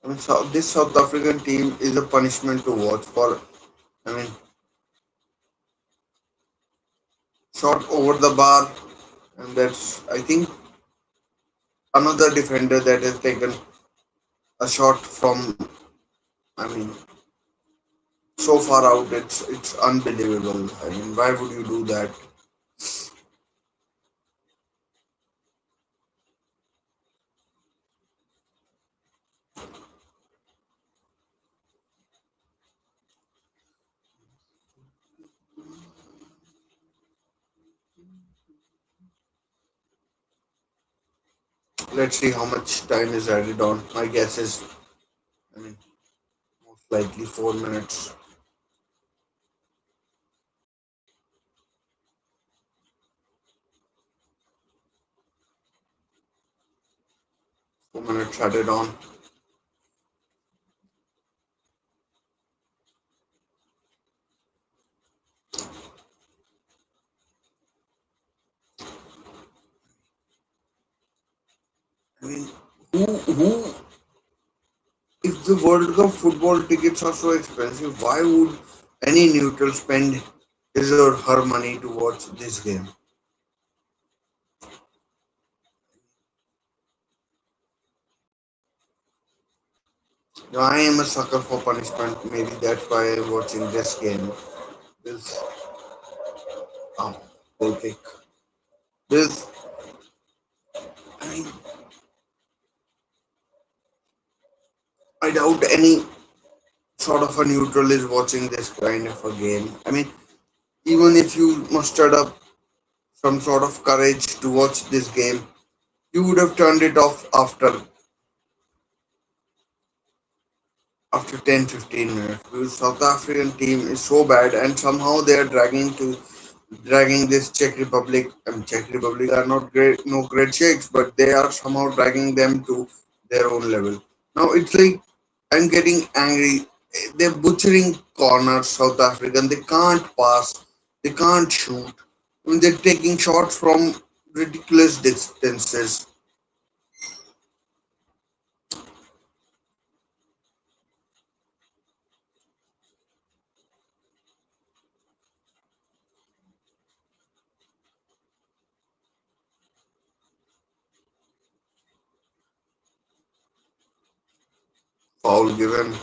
I mean, this South African team is a punishment to watch for. I mean, shot over the bar, and that's I think another defender that has taken a shot from. I mean, so far out, it's unbelievable. I mean, why would you do that? Let's see how much time is added on. My guess is, I mean, most likely 4 minutes. 4 minutes added on. I mean, who if the World Cup football tickets are so expensive, why would any neutral spend his or her money to watch this game? Now, I am a sucker for punishment. Maybe that's why I'm watching this game. This goal kick. This, I mean, I doubt any sort of a neutral is watching this kind of a game. I mean, even if you mustered up some sort of courage to watch this game, you would have turned it off after 10 15 minutes because South African team is so bad and somehow they are dragging to dragging this Czech Republic. Czech Republic are not great, no great Czechs, but they are somehow dragging them to their own level. Now it's like I'm getting angry. They're butchering corners, South African. They can't pass. They can't shoot. They're taking shots from ridiculous distances. Foul given.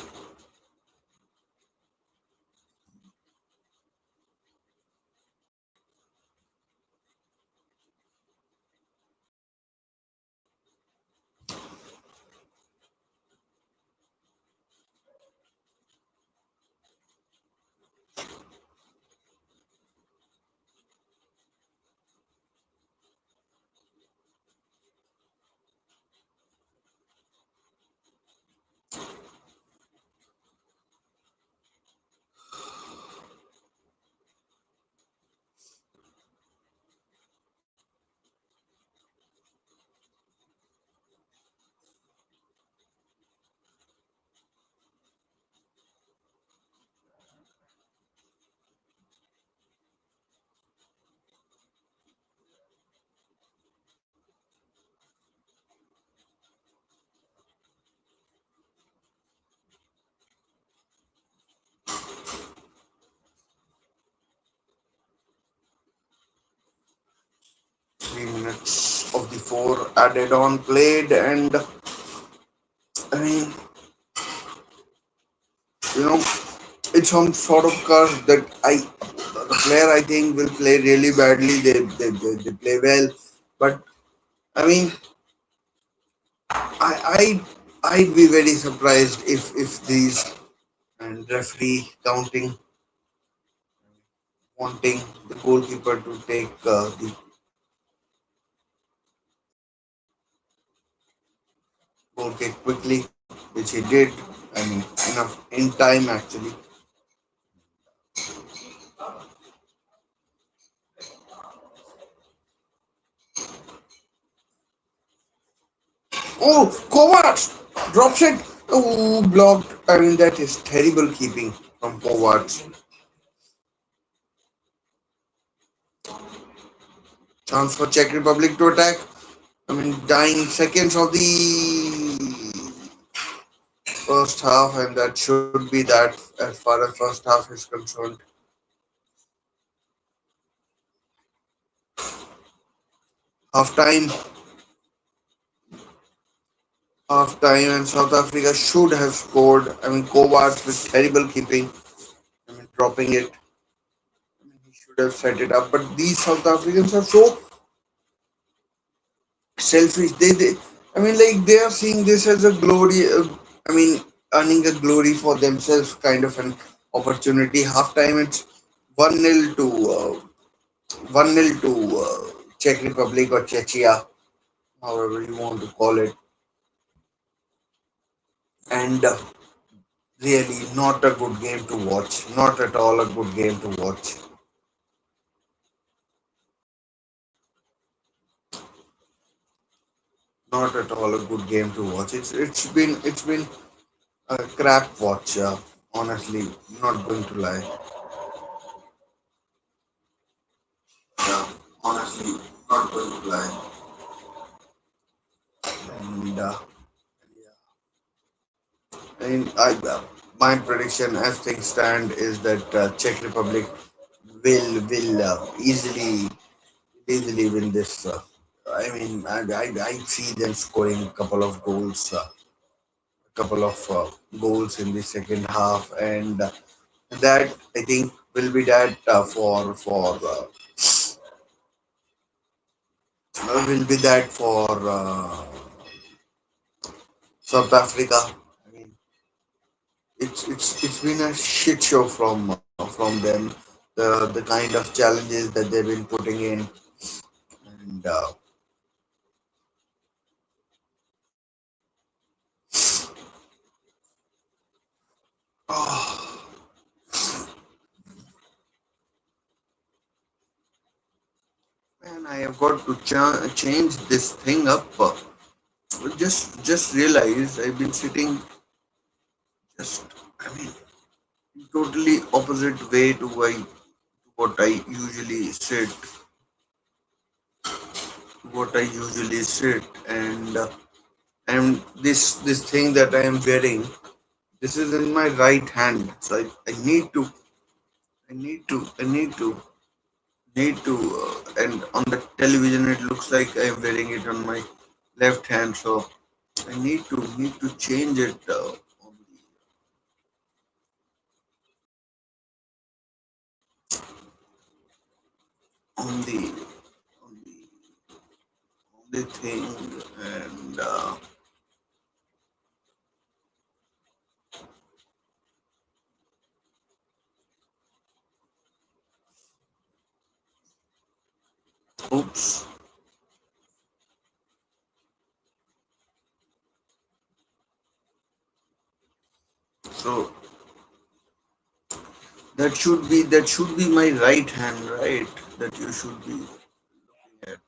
3 minutes of the four added on played, and I mean, you know, it's some sort of curse that the player I think will play really badly. They play well, but I mean, I I'd be very surprised if these and referee counting wanting the goalkeeper to take the goal kick quickly, which he did. I mean, enough in time actually. Oh, Kovacs drops it. Oh, blocked. I mean, that is terrible keeping from Kovacs. Chance for Czech Republic to attack. I mean, dying seconds of the first half, and that should be that as far as first half is concerned. Half time, half time, and South Africa should have scored. I mean, Kovacs with terrible keeping. I mean, dropping it. I mean, he should have set it up, but these South Africans are so selfish. I mean, like they are seeing this as a glory. I mean, earning a glory for themselves, kind of an opportunity. Half time, it's 1-0 to 1-0 to Czech Republic or Czechia, however you want to call it, and really not a good game to watch. Not at all a good game to watch. Not at all a good game to watch. It's been a crap watch. Honestly, not going to lie. Yeah, honestly, not going to lie. And I mean, my prediction as things stand is that Czech Republic will easily win this. I mean, I see them scoring a couple of goals in the second half, and that I think will be that will be that for South Africa. I mean, it's been a shit show from them. The kind of challenges that they've been putting in, and oh, and I have got to change this thing up. Just realized I've been sitting just, I mean, totally opposite way to what I usually sit, and this thing that I am wearing, this is in my right hand. So I need to, I need to, I need to, and on the television it looks like I am wearing it on my left hand. So I need to change it on the on the on the thing, and oops. So that should be my right hand, right? That you should be looking at.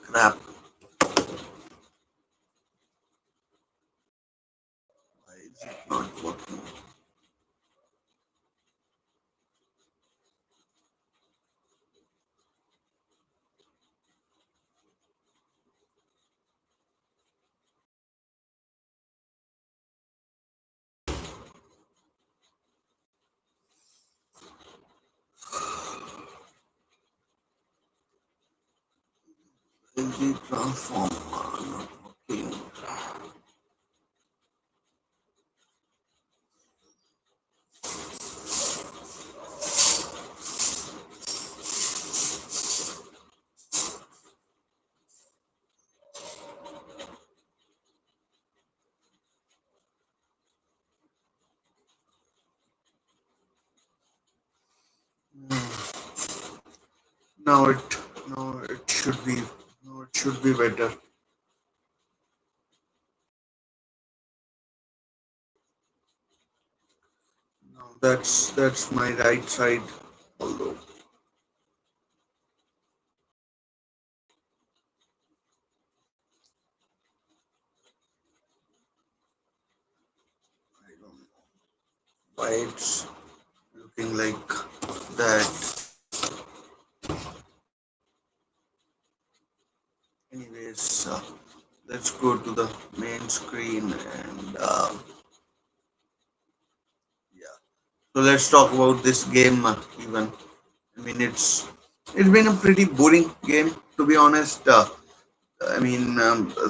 Crap. Why is it not working? Is the transformer not working? Now it now it should be now it should be better. Now that's my right side. Although I don't know why it's looking like that. Anyways, let's go to the main screen, and yeah. So let's talk about this game. Even I mean, it's been a pretty boring game, to be honest. I mean,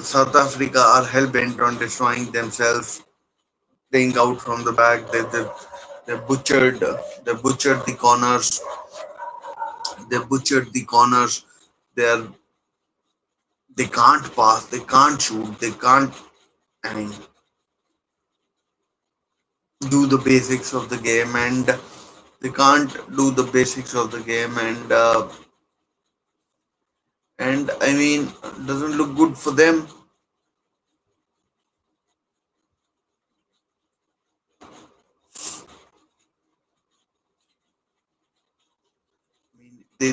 South Africa are hell bent on destroying themselves, playing out from the back. They butchered the corners. They butchered the corners. They're they can't pass. They can't shoot. They can't. I mean, do the basics of the game, and they can't do the basics of the game, and I mean, doesn't look good for them. I mean, they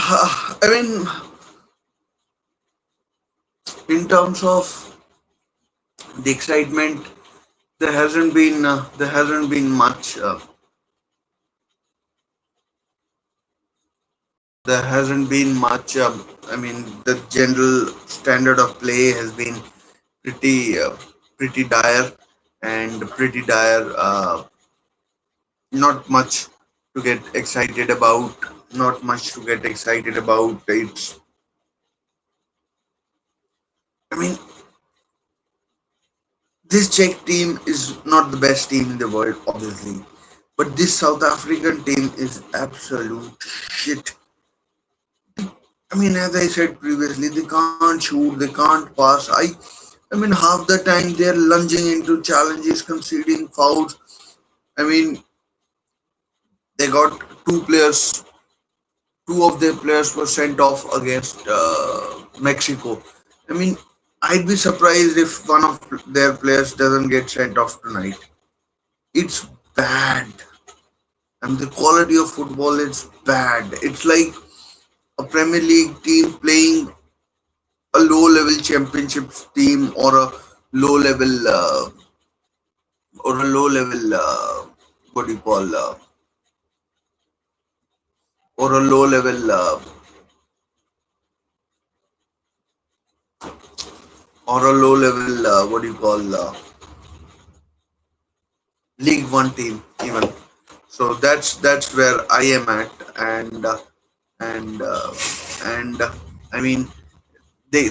I mean, in terms of the excitement, there hasn't been much. There hasn't been much. I mean, the general standard of play has been pretty pretty dire and pretty dire. Not much to get excited about. Not much to get excited about. It's. I mean, this Czech team is not the best team in the world, obviously, but this South African team is absolute shit. I mean, as I said previously, they can't shoot, they can't pass. I mean, half the time they're lunging into challenges, conceding fouls. I mean, they got two players, two of their players were sent off against Mexico. I mean, I'd be surprised if one of their players doesn't get sent off tonight. It's bad. I mean, the quality of football is bad. It's like a Premier League team playing a low level championship team low level uh, or a low level what do you call or a low level what do you call League One team even. So that's where I am at, and and I mean they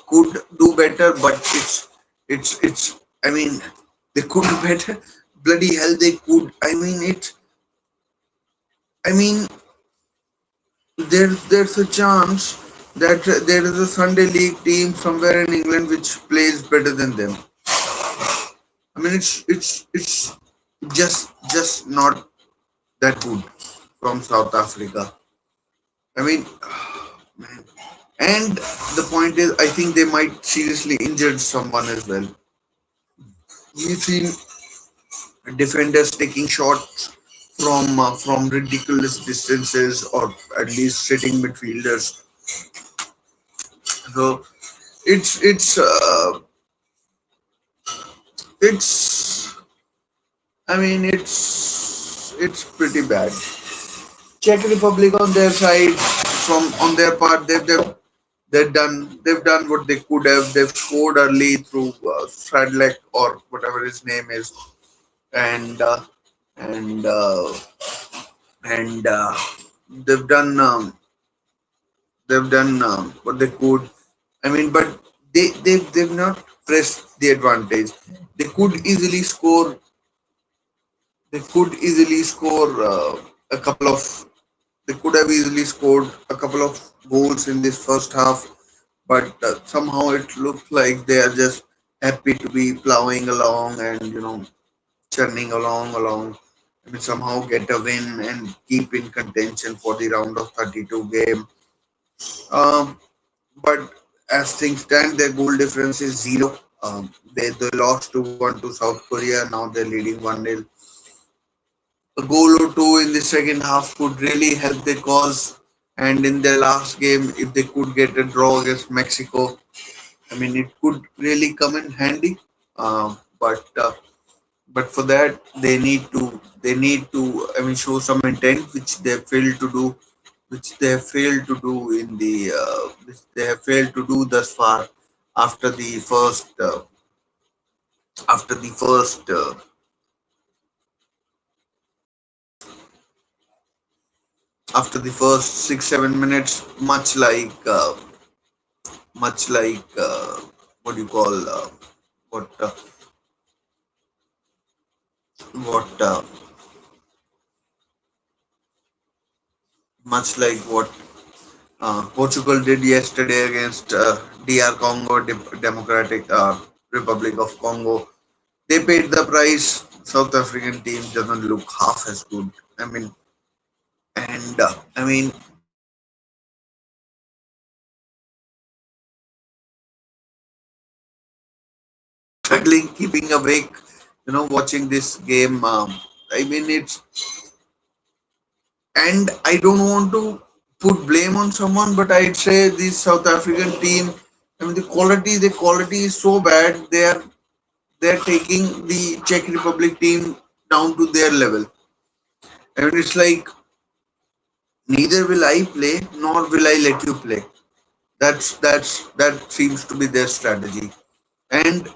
could do better, but it's I mean they could do better. Bloody hell, they could. I mean there's a chance that there is a Sunday League team somewhere in England which plays better than them. I mean it's just not that good from South Africa. I mean, man. And the point is, I think they might seriously injure someone as well. We've seen defenders taking shots from ridiculous distances, or at least sitting midfielders. So it's I mean it's pretty bad. Czech Republic on their side, from on their part, they've done what they could have. They've scored early through Stradlek or whatever his name is, and and and they've done what they could. I mean, but they've not pressed the advantage. They could easily score. They could easily score a couple of. They could have easily scored a couple of goals in this first half, but somehow it looked like they are just happy to be plowing along and churning along. I mean, somehow get a win and keep in contention for the round of 32 game. Um, but as things stand, their goal difference is zero. They lost 2-1 to South Korea. Now they're leading 1-0. A goal or two in the second half could really help their cause. And in their last game, if they could get a draw against Mexico, I mean, it could really come in handy. But for that, they need to I mean, show some intent, which they failed to do, which they have failed to do thus far after the first after the first after the first 6-7 minutes, much like what do you call what what much like what Portugal did yesterday against DR Congo, Democratic Republic of Congo. They paid the price. South African team doesn't look half as good. I mean, and I mean, struggling keeping awake, watching this game. I mean, it's and I don't want to. put blame on someone, but I'd say the South African team. I mean, the quality is so bad. They're taking the Czech Republic team down to their level. I mean, it's like neither will I play, nor will I let you play. That seems to be their strategy. And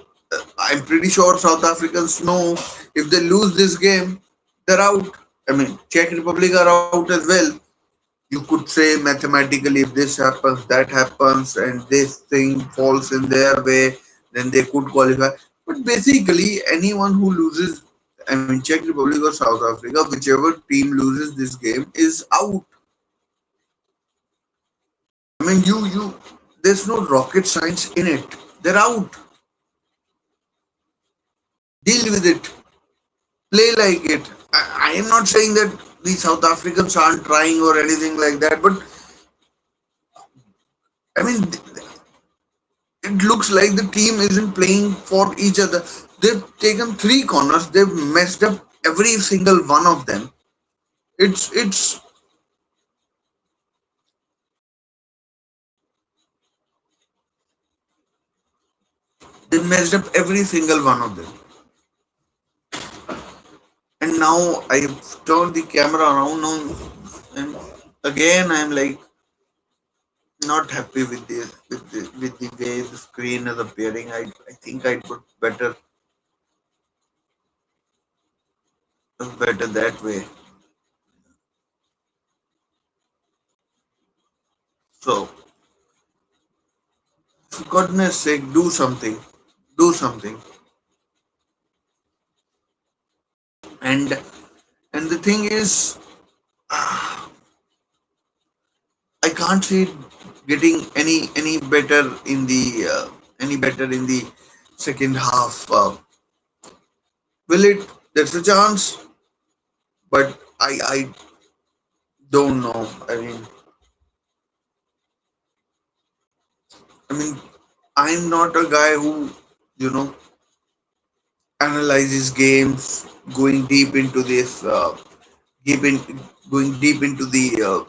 I'm pretty sure South Africans know if they lose this game, they're out. I mean, Czech Republic are out as well. You could say mathematically, if this happens, that happens, and this thing falls in their way, then they could qualify. But basically, anyone who loses, I mean, Czech Republic or South Africa, whichever team loses this game is out. I mean, there's no rocket science in it. They're out. Deal with it. Play like it. I am not saying that the South Africans aren't trying or anything like that, but I mean, it looks like the team isn't playing for each other. They've taken three corners. They've messed up every single one of them. It's they messed up every single one of them. And now I've turned the camera around now, and again I'm like not happy with the way the screen is appearing. I think I put better that way. So for goodness sake, do something. Do something. And and the thing is, I can't see it getting any better in the second half. Will it? There's a chance, but I don't know. I mean, I'm not a guy who you know analyzes games, going deep into this, deep in, going deep into the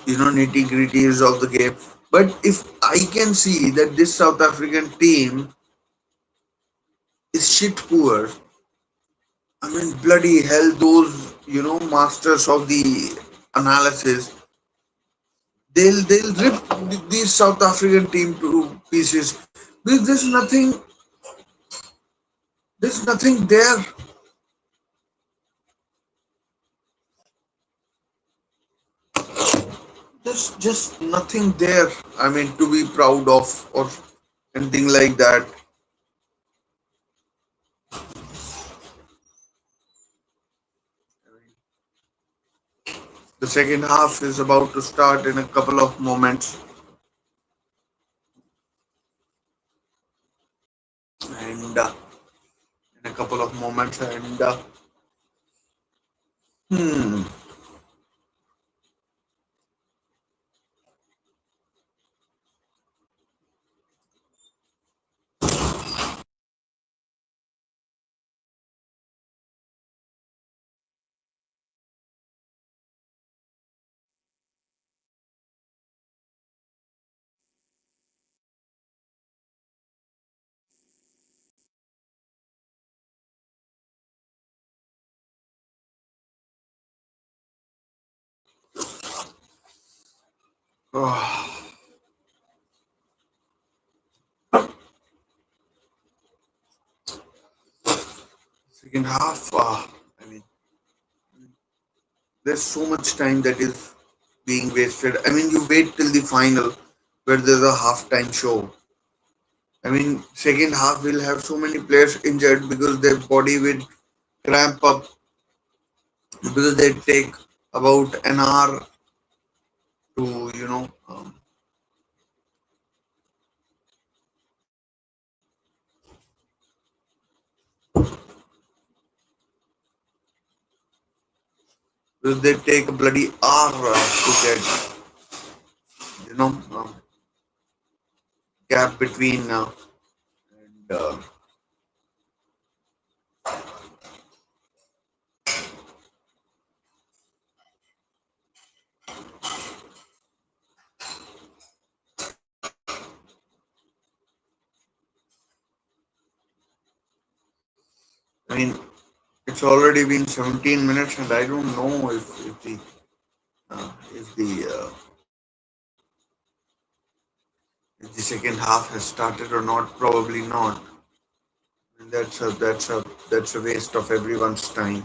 nitty gritties of the game. But if I can see that this South African team is shit poor, I mean, bloody hell, those masters of the analysis, they'll rip this South African team to pieces. Because there's nothing there. There's just nothing there. I mean, to be proud of or anything like that. The second half is about to start in a couple of moments, and in a couple of moments, and hmm. Oh, second half. I mean, there's so much time that is being wasted. I mean, you wait till the final where there's a halftime show. I mean, second half will have so many players injured because their body will cramp up because they take about an hour to because they take a bloody hour to get you know um, gap between and mean, it's already been 17 minutes, and I don't know if the second half has started or not. Probably not. And that's a waste of everyone's time.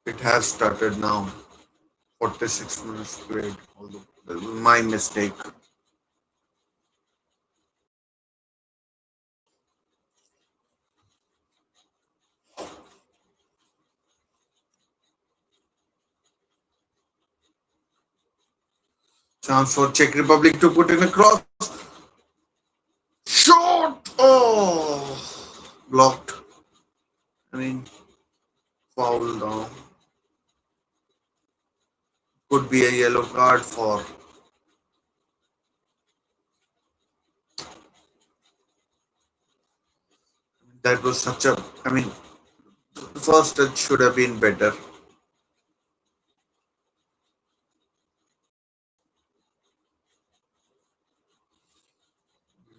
It has started now. 46 minutes played. Although my mistake. Chance for Czech Republic to put in a cross. Shot! Oh, blocked. I mean, foul down. Could be a yellow card for. That was such a. I mean, the first touch should have been better.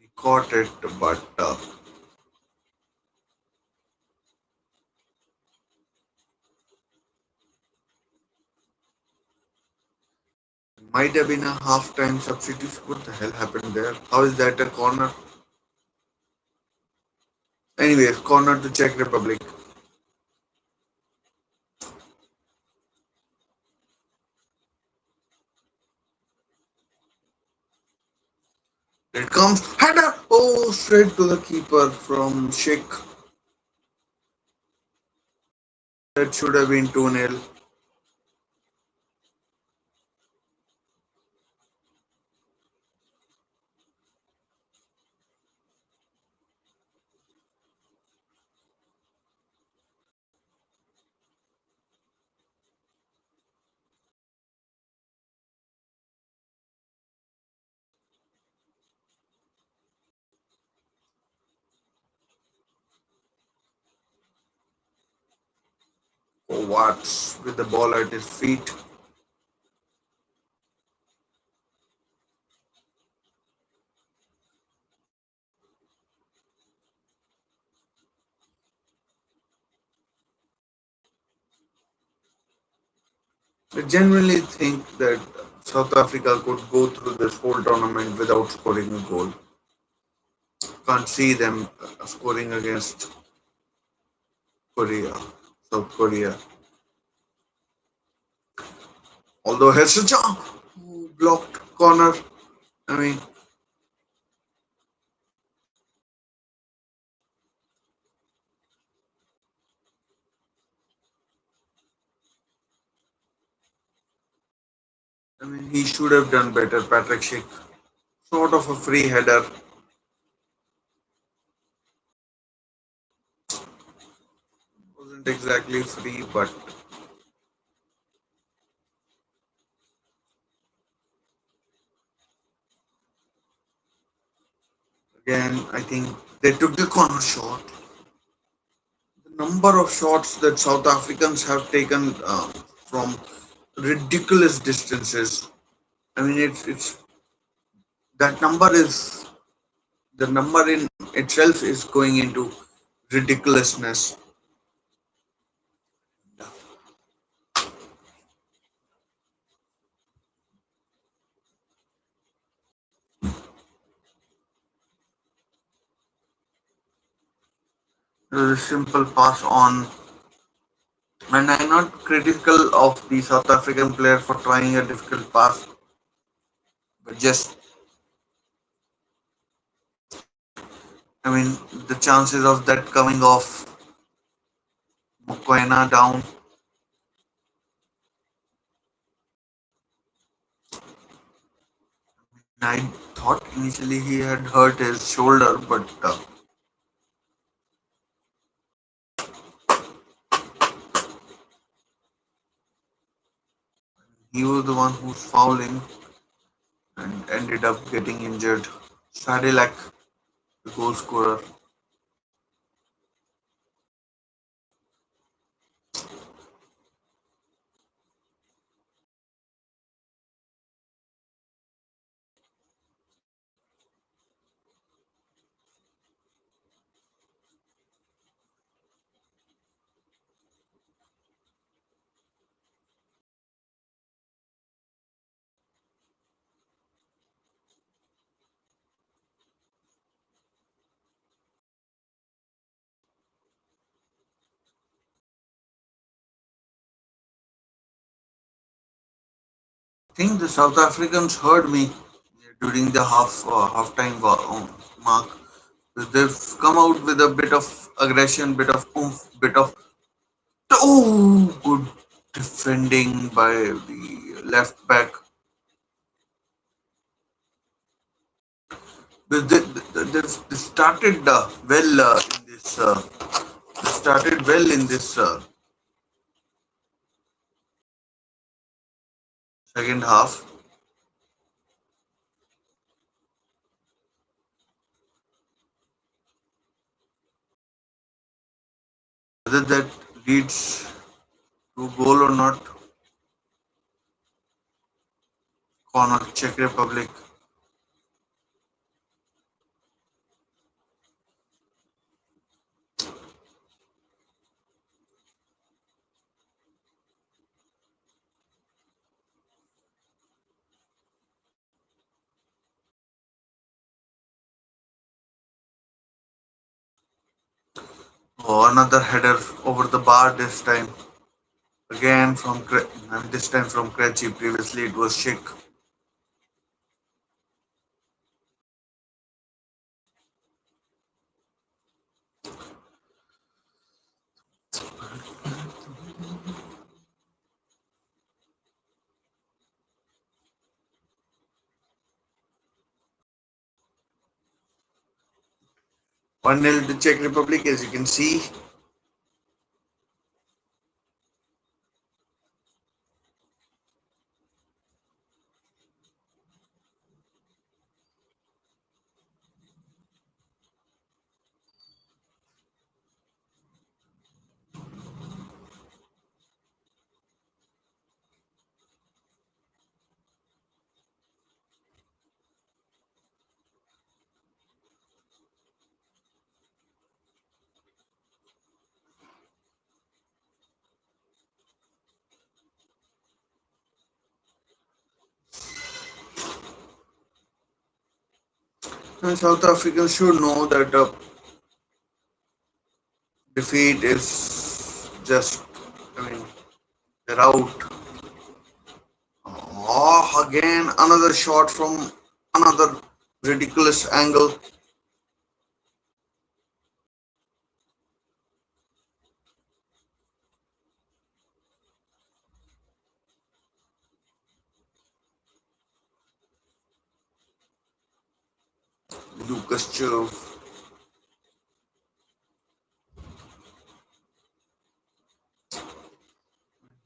We caught it, but might have been a half-time substitution. What the hell happened there? How is that a corner? Anyways, corner to Czech Republic. It comes header. Oh, straight to the keeper from Sheikh. That should have been 2-0. Oh, Watts with the ball at his feet. I genuinely think that South Africa could go through this whole tournament without scoring a goal. Can't see them scoring against Korea, South Korea. Although here's a jump, blocked corner. I mean, he should have done better. Patrick Schick, sort of a free header. Wasn't exactly free, but again, I think they took the corner shot. The number of shots that South Africans have taken from ridiculous distances. I mean, it's that number is the number in itself is going into ridiculousness. A simple pass on, and I'm not critical of the South African player for trying a difficult pass, but just I mean the chances of that coming off Mokoena down. I thought initially he had hurt his shoulder, but he was the one who's fouling and ended up getting injured. Sadilek, the goal scorer. think the South Africans heard me during the halftime mark. They've come out with a bit of aggression, bit of oomph, bit of good defending by the left back. They started well in this. They started well in this second half. Whether that leads to goal or not, corner Czech Republic. Oh, another header over the bar this time. Again from and this time from Kretchy. Previously it was Schick. One nil to Czech Republic, as you can see. And South Africans should know that defeat is just, I mean, they're out. Oh, again, another shot from another ridiculous angle. Lucas Chove.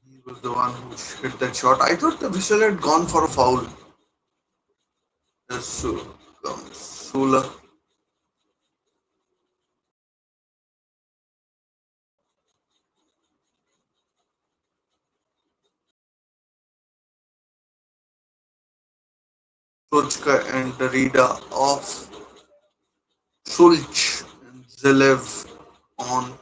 He was the one who hit that shot. I thought the whistle had gone for a foul. Sula. Sochka and Darida off. Sulch and Zelev on.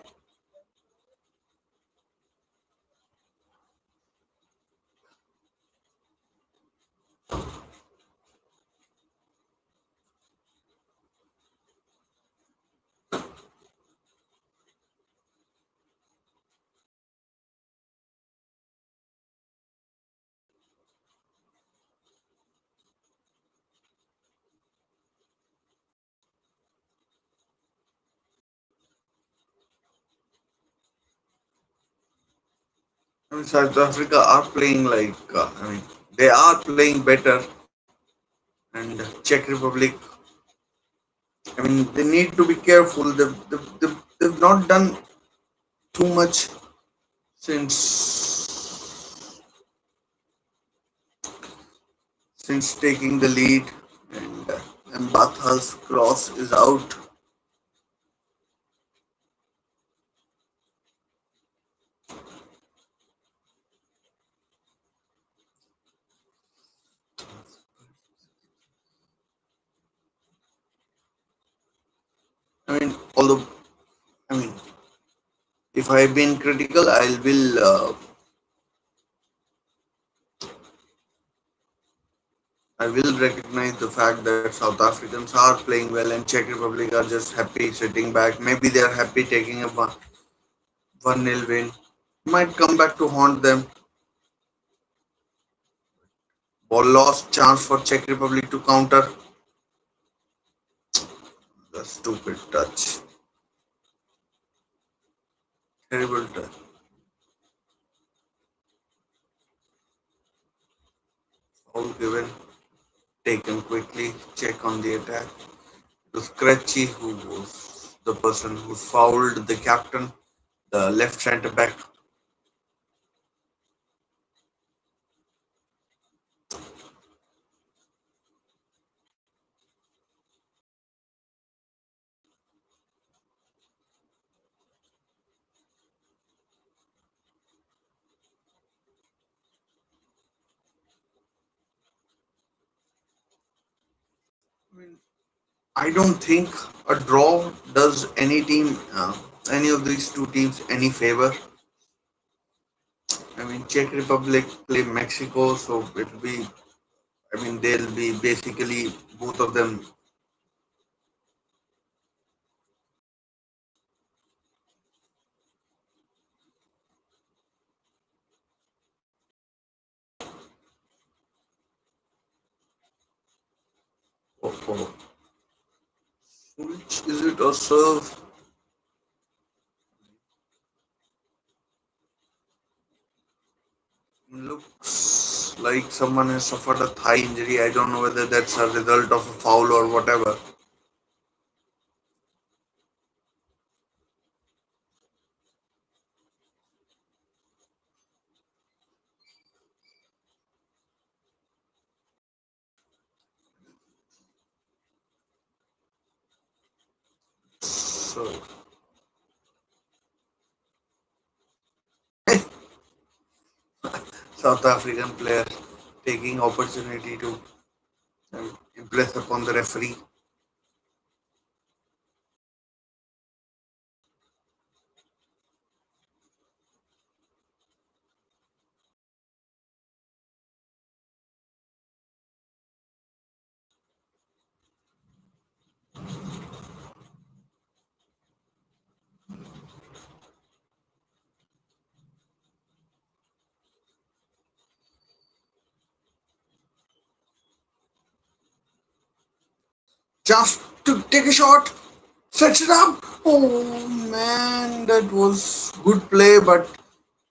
I mean, South Africa are playing like, they are playing better. And Czech Republic, I mean, they need to be careful. They've not done too much since taking the lead, and Mbatha's cross is out. I mean, although, I mean, if I've been critical, I will recognize the fact that South Africans are playing well and Czech Republic are just happy sitting back. Maybe they are happy taking a 1-0 win. Might come back to haunt them. Ball lost, chance for Czech Republic to counter. The stupid touch. Terrible touch. Foul given. Taken quickly. Check on the attack. It was Kretschy who was the person who fouled the captain, the left centre back. I mean, I don't think a draw does any of these two teams any favor. I mean, Czech Republic play Mexico, so it'll be. I mean, they'll be basically both of them. Oh, which is it or serve? Looks like someone has suffered a thigh injury. I don't know whether that's a result of a foul or whatever. So South African player taking opportunity to impress upon the referee. Just to take a shot, sets it up. Oh man, that was good play, but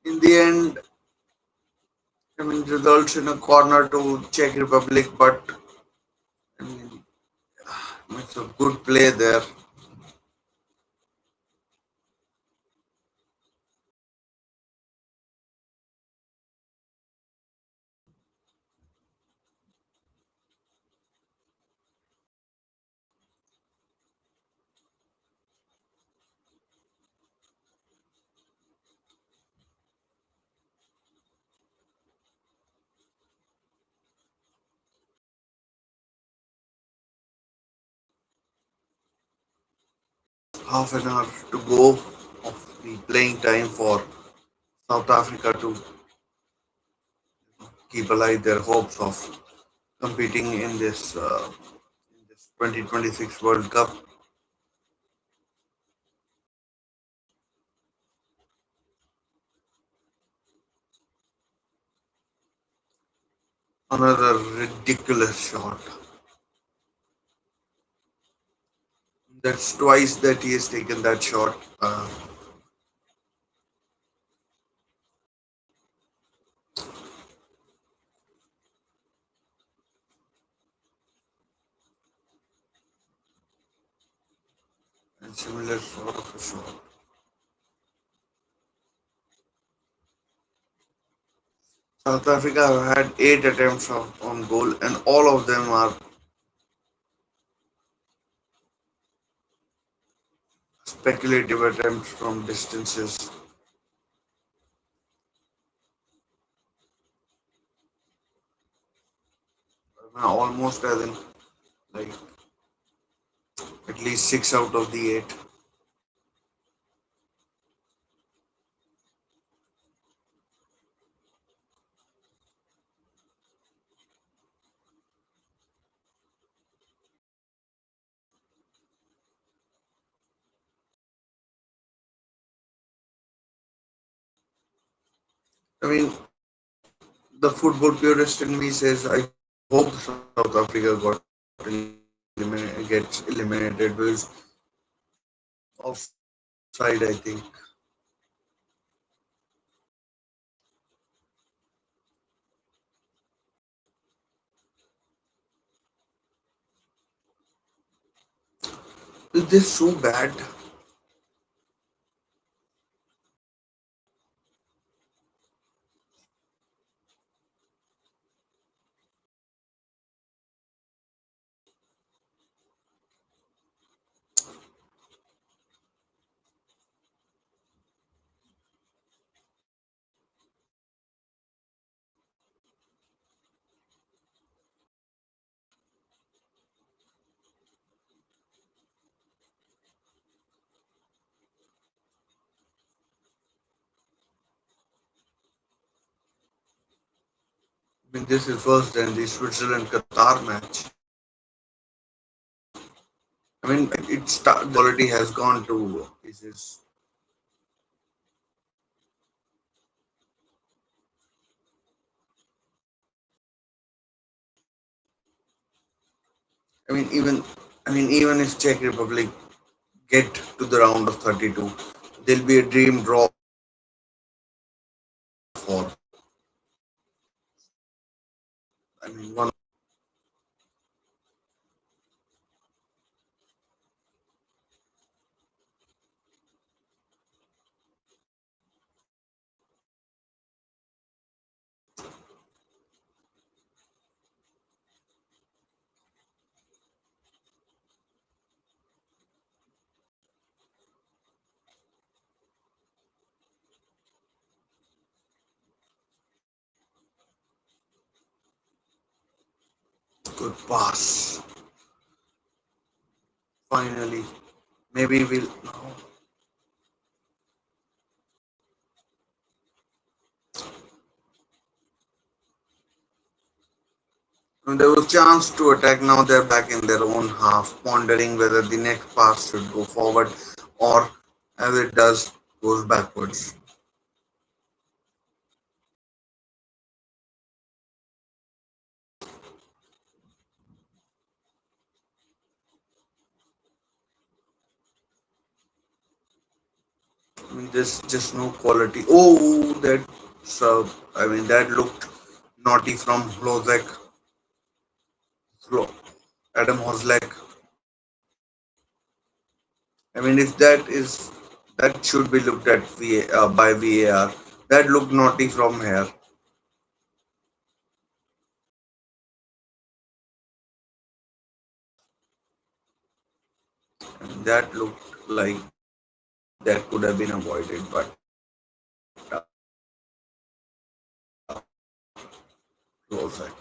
in the end, I mean, results in a corner to Czech Republic. But I mean, it's a good play there. Half an hour to go of the playing time for South Africa to keep alive their hopes of competing in this 2026 World Cup. Another ridiculous shot. That's twice that he has taken that shot. And similar sort of a shot. South Africa have had 8 attempts on goal, and all of them are speculative attempts from distances. Almost as in like at least 6 out of the 8. I mean, the football purist in me says I hope South Africa gets eliminated because offside, I think. Is this so bad? I mean, this is worse than the Switzerland Qatar match. I mean, the quality has gone to pieces. I mean, even even if Czech Republic get to the round of 32, there'll be a dream draw for. I mean, one good pass. Finally, maybe we'll. No. There was chance to attack. Now they're back in their own half, pondering whether the next pass should go forward or, as it does, goes backwards. I mean, there's just no quality. Oh, I mean, that looked naughty from Lozek, Adam Hozlek. I mean, if that should be looked at by VAR. That looked naughty from here. I mean, that looked like that could have been avoided, but Lozek.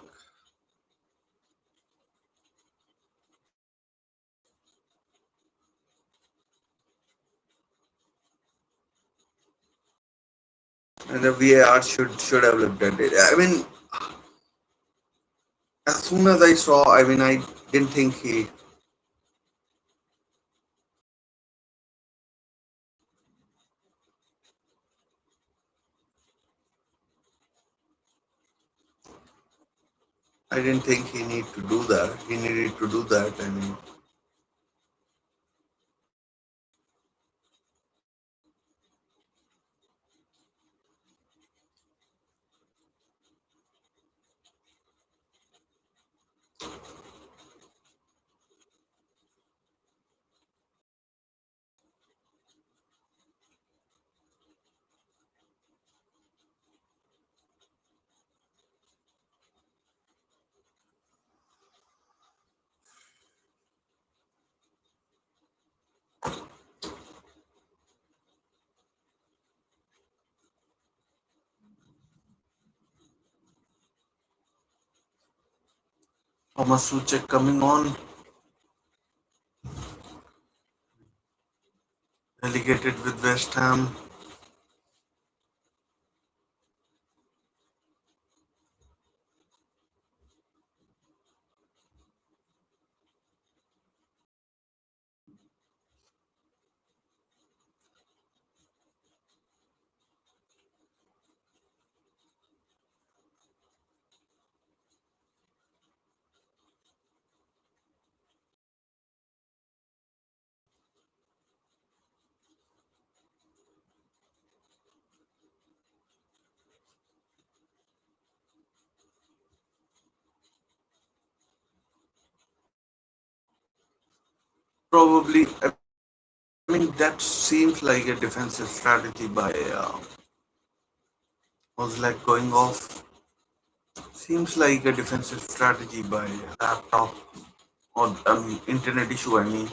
And the VAR should have looked at it. I mean, as soon as I saw, I mean, I didn't think he. I didn't think he need to do that. He needed to do that. I mean, Thomas Suchek coming on, relegated with West Ham. Probably, I mean, that seems like a defensive strategy by was like going off. Seems like a defensive strategy by laptop or internet issue. I mean,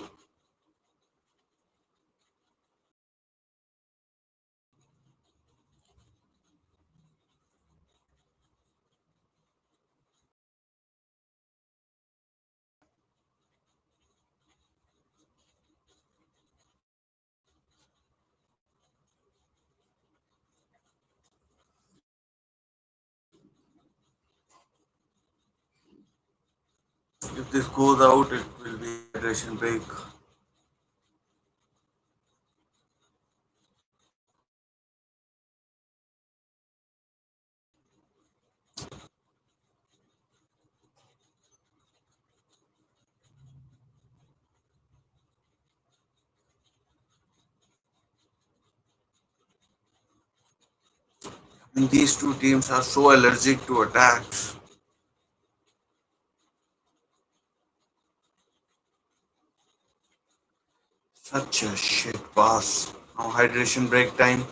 if this goes out, it will be hydration break. And these two teams are so allergic to attacks. Such a shit pass. Now hydration break time.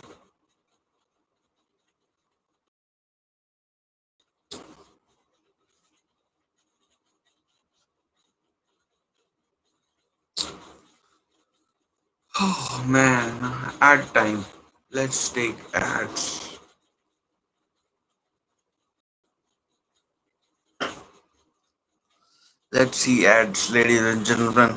Oh man, ad time. Let's take ads. Let's see ads, ladies and gentlemen.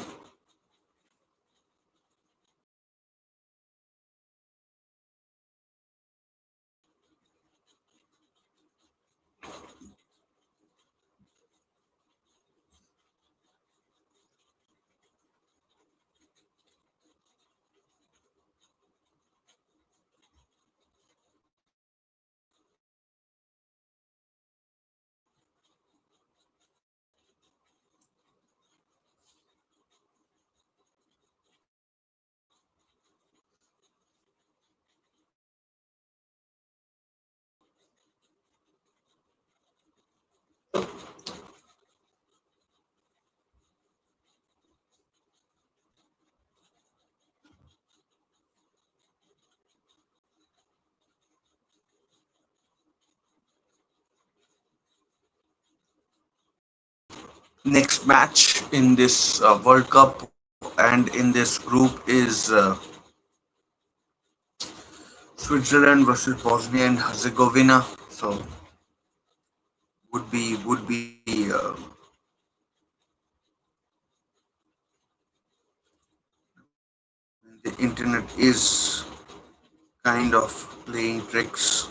Next match in this World Cup and in this group is Switzerland versus Bosnia and Herzegovina. So would be the internet is kind of playing tricks.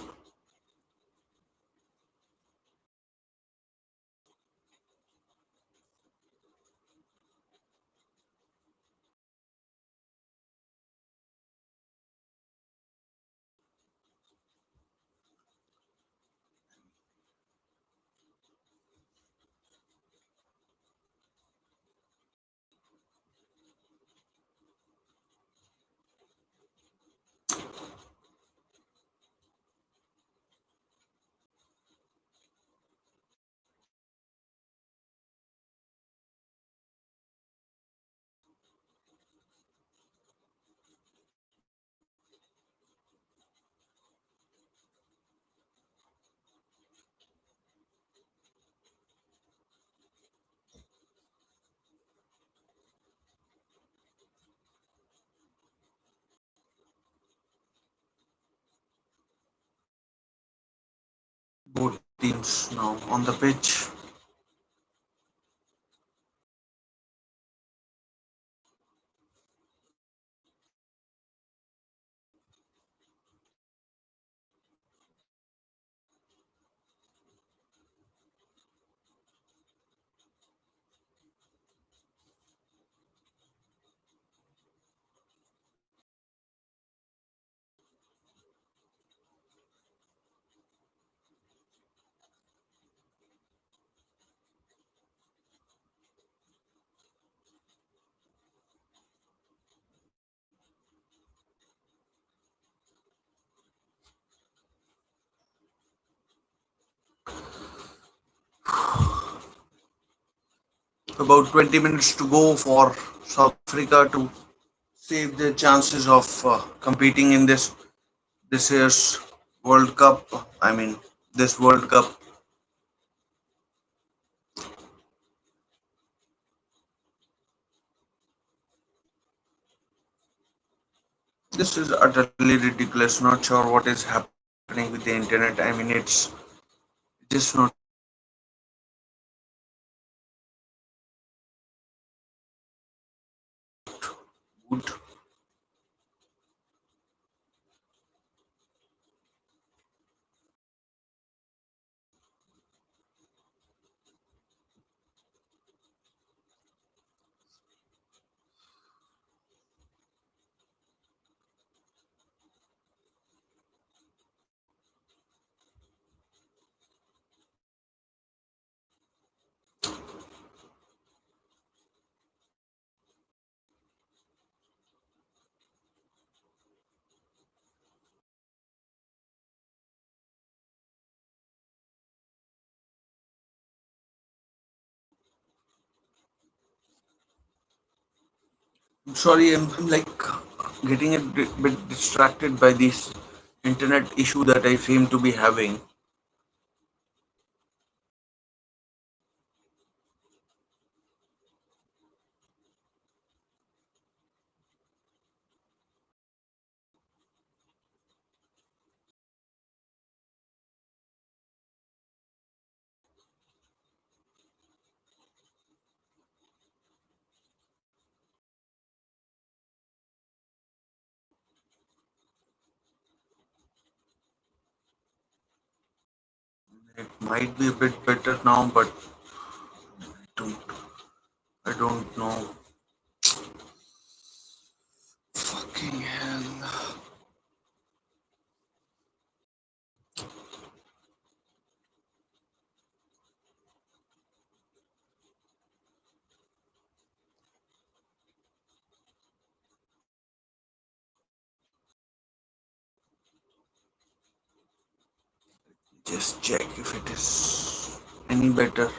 Both teams now on the pitch. About 20 minutes to go for South Africa to save their chances of competing in this year's World Cup. I mean, this World Cup. This is utterly ridiculous. Not sure what is happening with the internet. I mean, it's just not good. I'm sorry, I'm like getting a bit distracted by this internet issue that I seem to be having. It might be a bit better now, but don't, I don't know. Fucking hell. Just check if it is any better.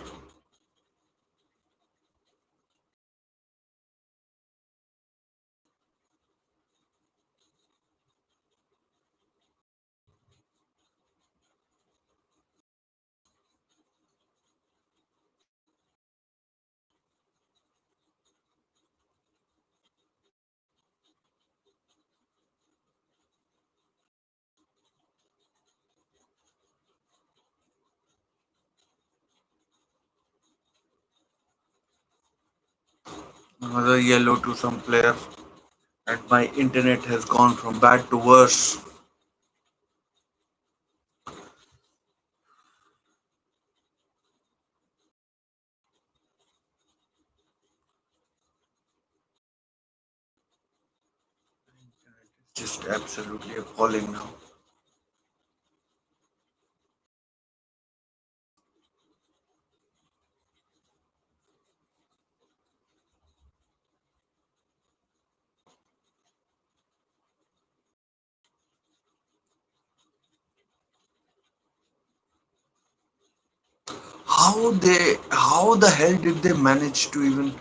Another yellow to some player, and my internet has gone from bad to worse. It's just absolutely appalling now. How the hell did they manage to even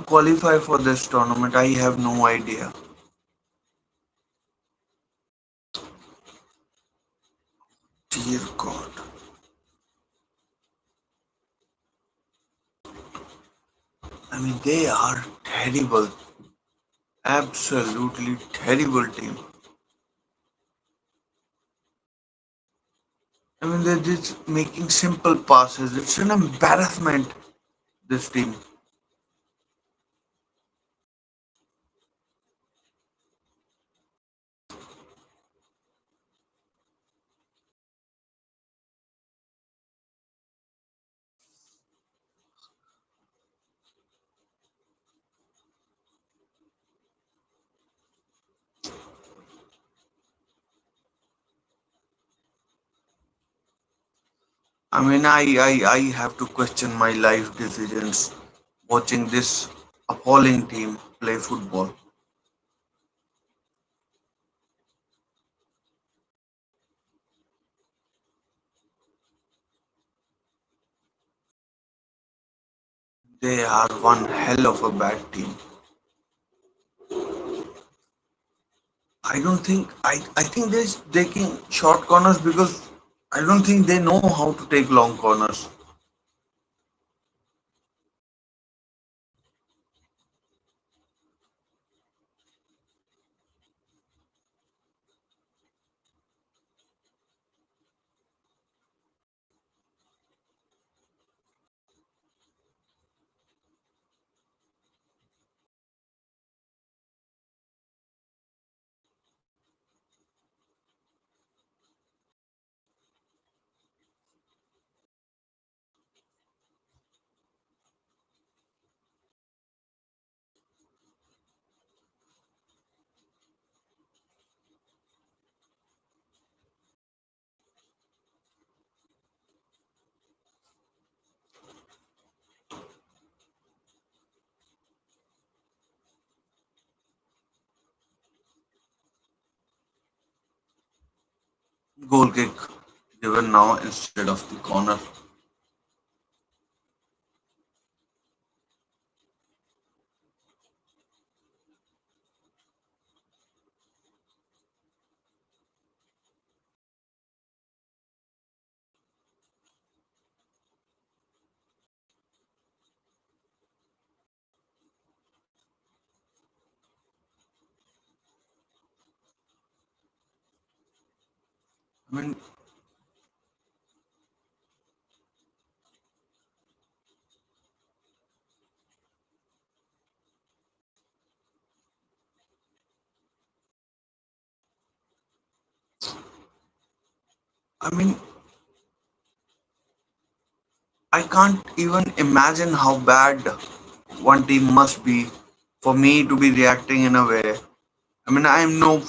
qualify for this tournament? I have no idea. Dear God. I mean, they are terrible. Absolutely terrible team. I mean, they're just making simple passes. It's an embarrassment, this team. I mean, I have to question my life decisions watching this appalling team play football. They are one hell of a bad team. I don't think I think they're taking short corners because I don't think they know how to take long corners. Goal kick given now instead of the corner. I mean, I mean, I can't even imagine how bad one team must be for me to be reacting in a way. I mean, I am no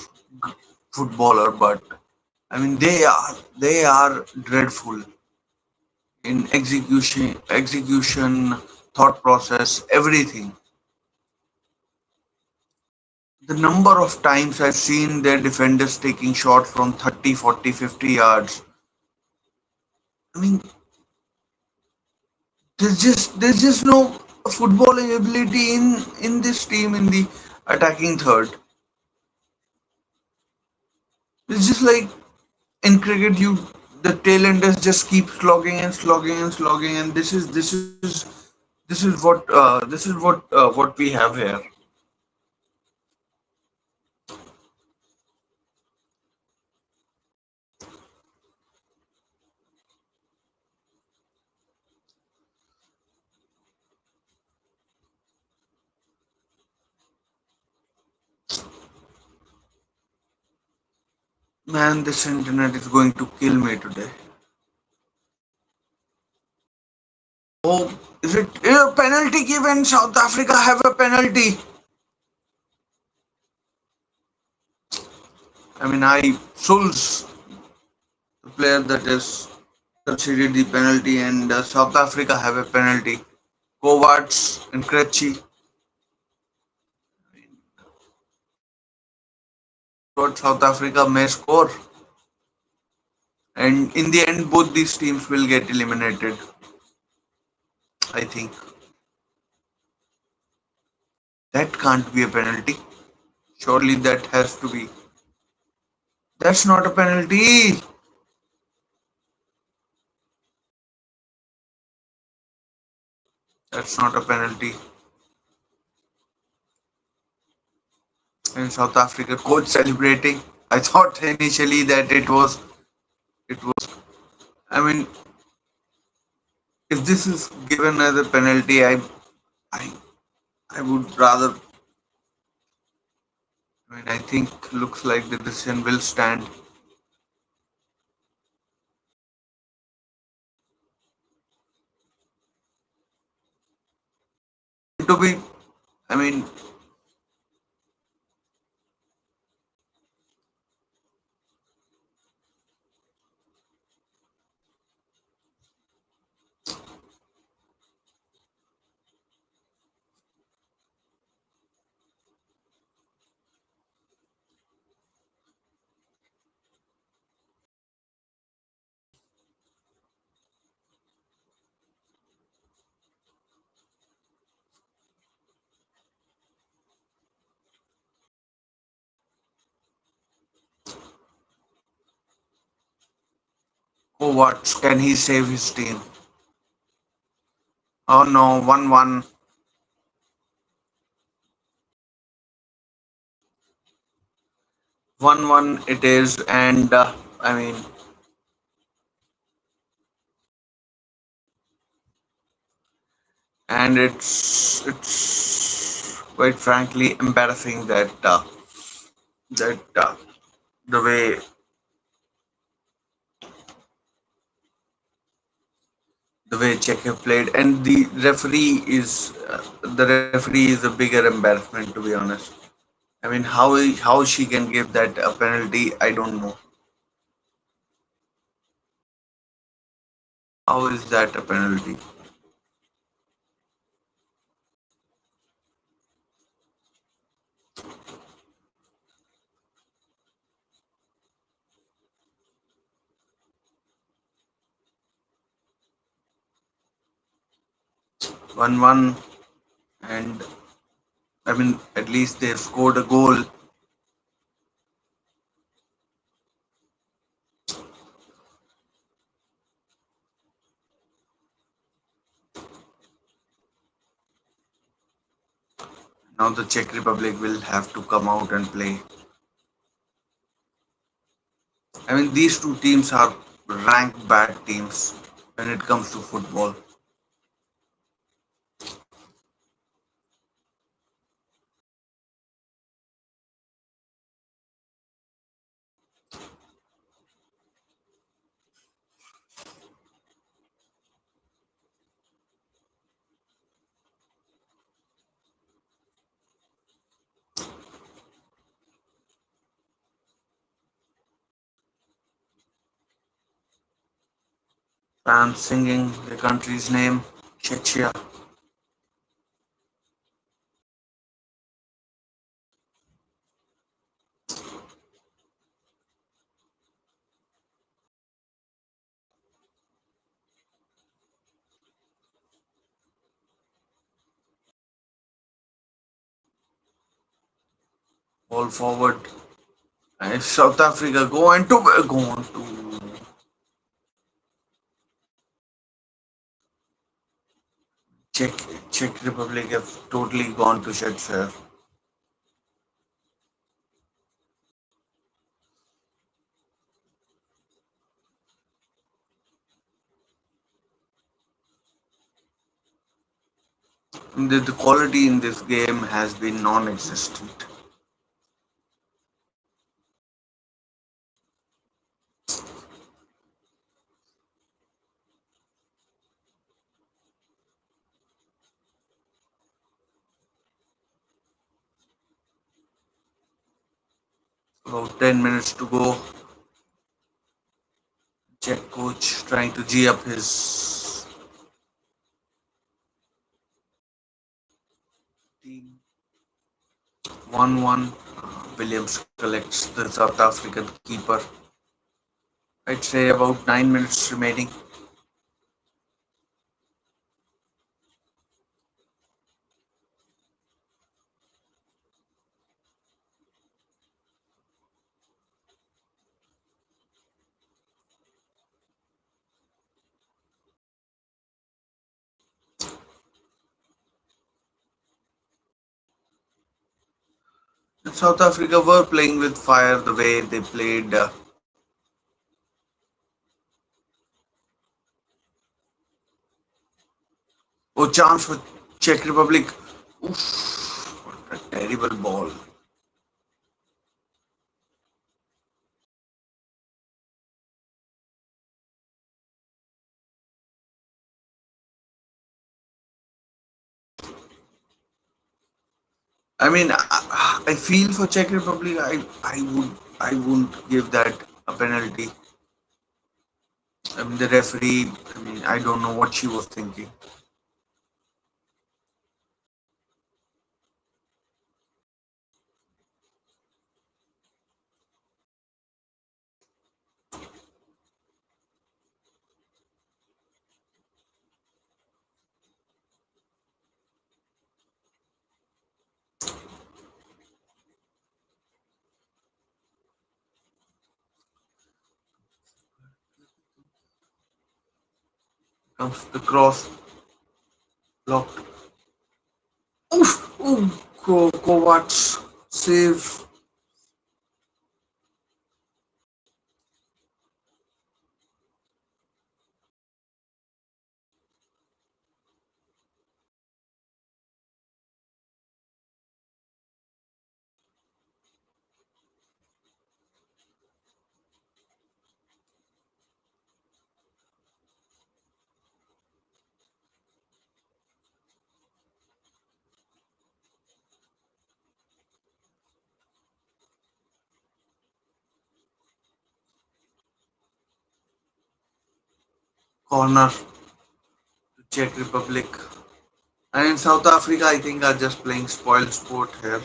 footballer, but I mean they are dreadful in execution, thought process, everything. The number of times I've seen their defenders taking shots from 30, 40, 50 yards. I mean, there's just no footballing ability in this team in the attacking third. It's just like in cricket, you the tailenders just keep slogging and slogging and slogging, and this is what we have here. Man, this internet is going to kill me today. Oh, is it a penalty given? South Africa have a penalty. I mean, I Souls, the player that is conceded the penalty, and South Africa have a penalty. Kovacs and Krejci, what South Africa may score, and in the end, both these teams will get eliminated. I think that can't be a penalty. Surely that has to be. That's not a penalty. That's not a penalty. And South Africa coach celebrating. I thought initially that it was. I mean, if this is given as a penalty, I I would rather. I mean, I think looks like the decision will stand. To be, I mean, Oh, what? Can he save his team? Oh no, 1-1. 1-1 it is, and I mean, and it's quite frankly embarrassing that the way Czech have played, and the referee is a bigger embarrassment, to be honest. I mean, how she can give that a penalty, I don't know. How is that a penalty? 1-1, and I mean, at least they've scored a goal. Now the Czech Republic will have to come out and play. I mean, these two teams are ranked bad teams when it comes to football. Fans singing the country's name, Czechia. All forward. And South Africa go on to Czech Czech Republic have totally gone to Shedshire. The quality in this game has been non-existent. About 10 minutes to go. Czech coach trying to G up his team. 1-1. Williams collects the South African keeper. I'd say about 9 minutes remaining. And South Africa were playing with fire the way they played. Oh, chance for Czech Republic. Oof, what a terrible ball. I mean, I feel for Czech Republic, I wouldn't give that a penalty. I mean, the referee, I mean, I don't know what she was thinking. Comes the cross, blocked. Oof! Ooh, Kovacs save. Corner to Czech Republic. And in South Africa, I think are just playing spoil sport here.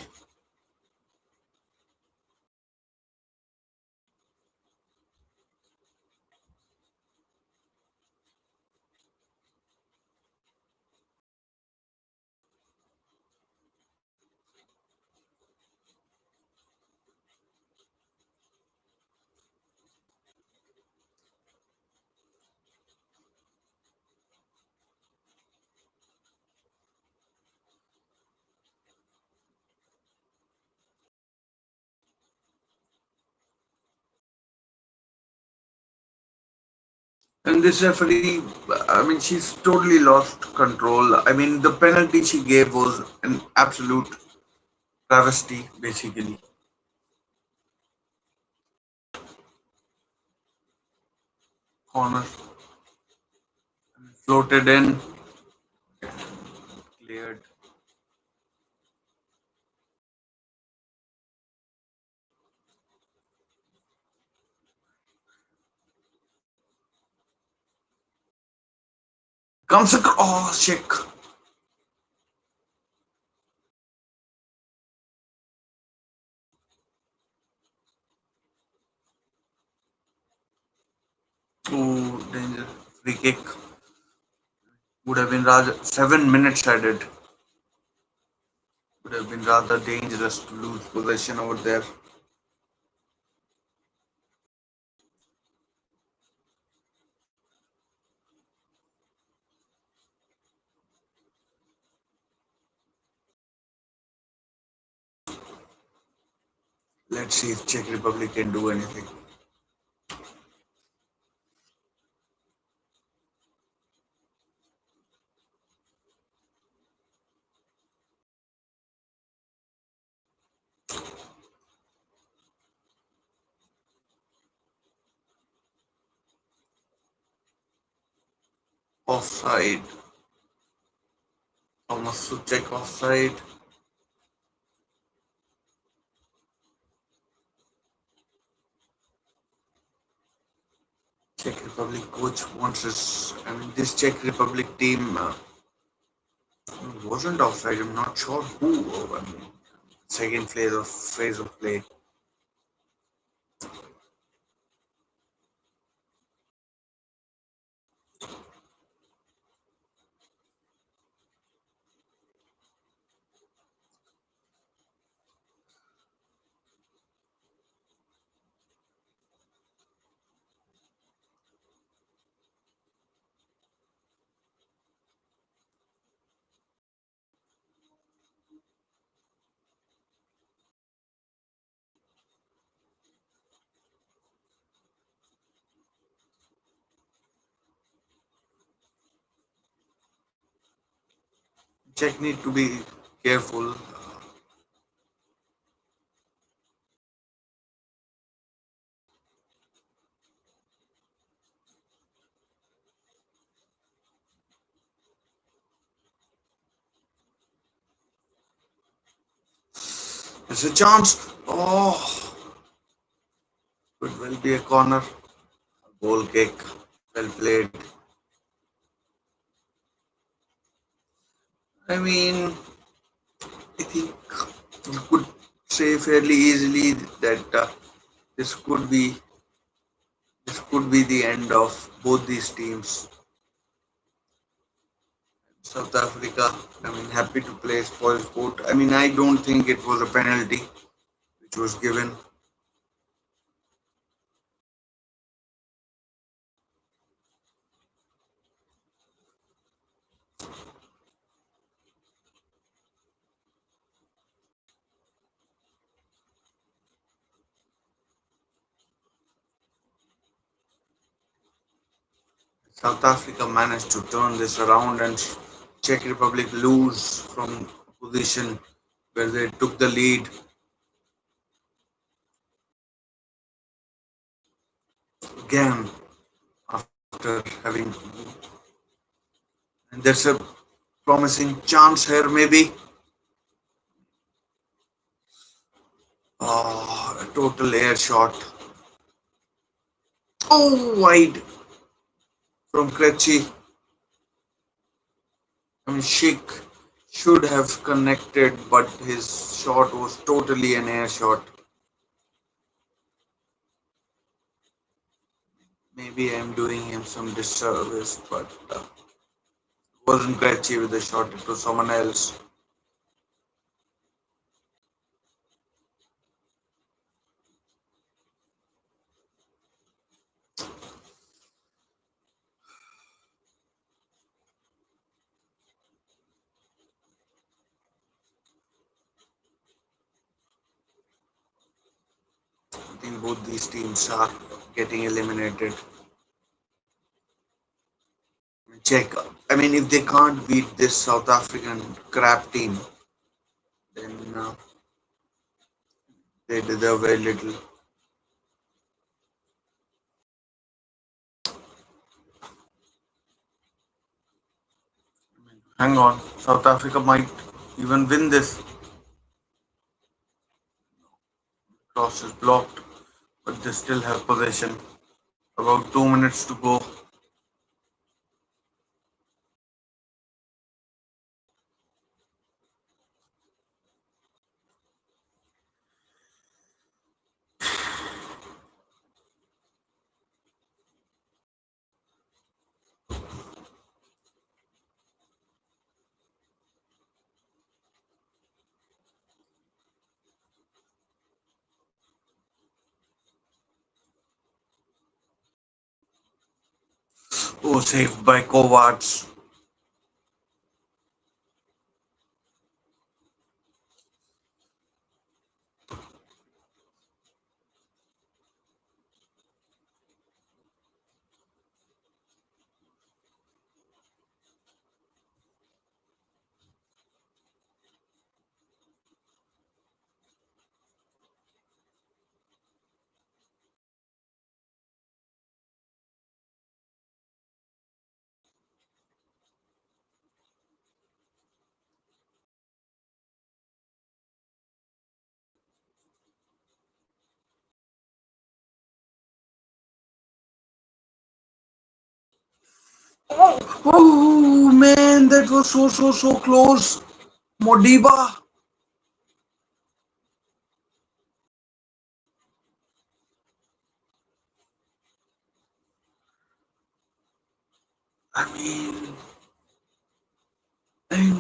And this referee, I mean, she's totally lost control. I mean, the penalty she gave was an absolute travesty, basically. Corner floated in, cleared. Comes across. Oh, check. Oh, danger. Free kick. Would have been rather 7 minutes added. Would have been rather dangerous to lose possession over there. Let's see if Czech Republic can do anything. Offside. Thomas to check offside. Czech Republic coach wants us. I mean, this Czech Republic team wasn't offside. I'm not sure who. I mean, second phase of play. Czech need to be careful. There's a chance. Oh, it will be a corner. A goal kick. Well played. I mean, I think we could say fairly easily that this could be this could be the end of both these teams. South Africa, I mean, happy to play spoil sport. I mean, I don't think it was a penalty which was given. South Africa managed to turn this around and Czech Republic lose from position where they took the lead again after having. And there's a promising chance here, maybe. Oh, a total air shot. Oh, wide from Krejci. I mean, Sheikh should have connected, but his shot was totally an air shot. Maybe I'm doing him some disservice, but it wasn't Krejci with the shot, it was someone else. I think both these teams are getting eliminated. Check. I mean, if they can't beat this South African crap team, then they deserve very little. Hang on, South Africa might even win this. Cross is blocked, but they still have possession. About 2 minutes to go. Oh, saved by Kovacs. Oh man, that was so close. Modiba. I mean, and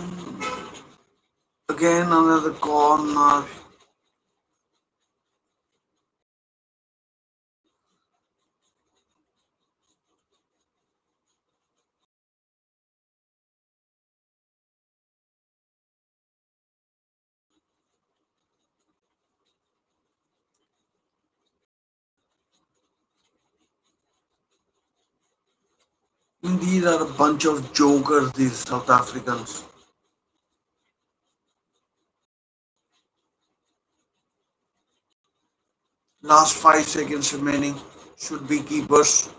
again another corner. These are a bunch of jokers, these South Africans. Last 5 seconds remaining. Should be keepers.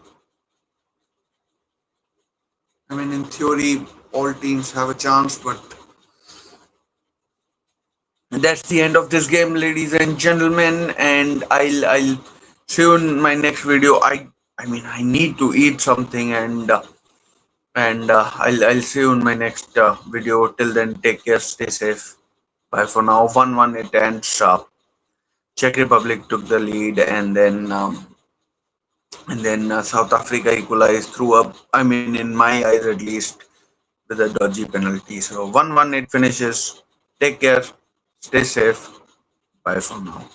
I mean, in theory, all teams have a chance, but that's the end of this game, ladies and gentlemen. And I'll see you in my next video. I mean, I need to eat something, and I'll see you in my next video. Till then, take care, stay safe. Bye for now. 1-1 it ends. Czech Republic took the lead, and then South Africa equalized through up. I mean, in my eyes at least, with a dodgy penalty. So 1-1 it finishes. Take care, stay safe. Bye for now.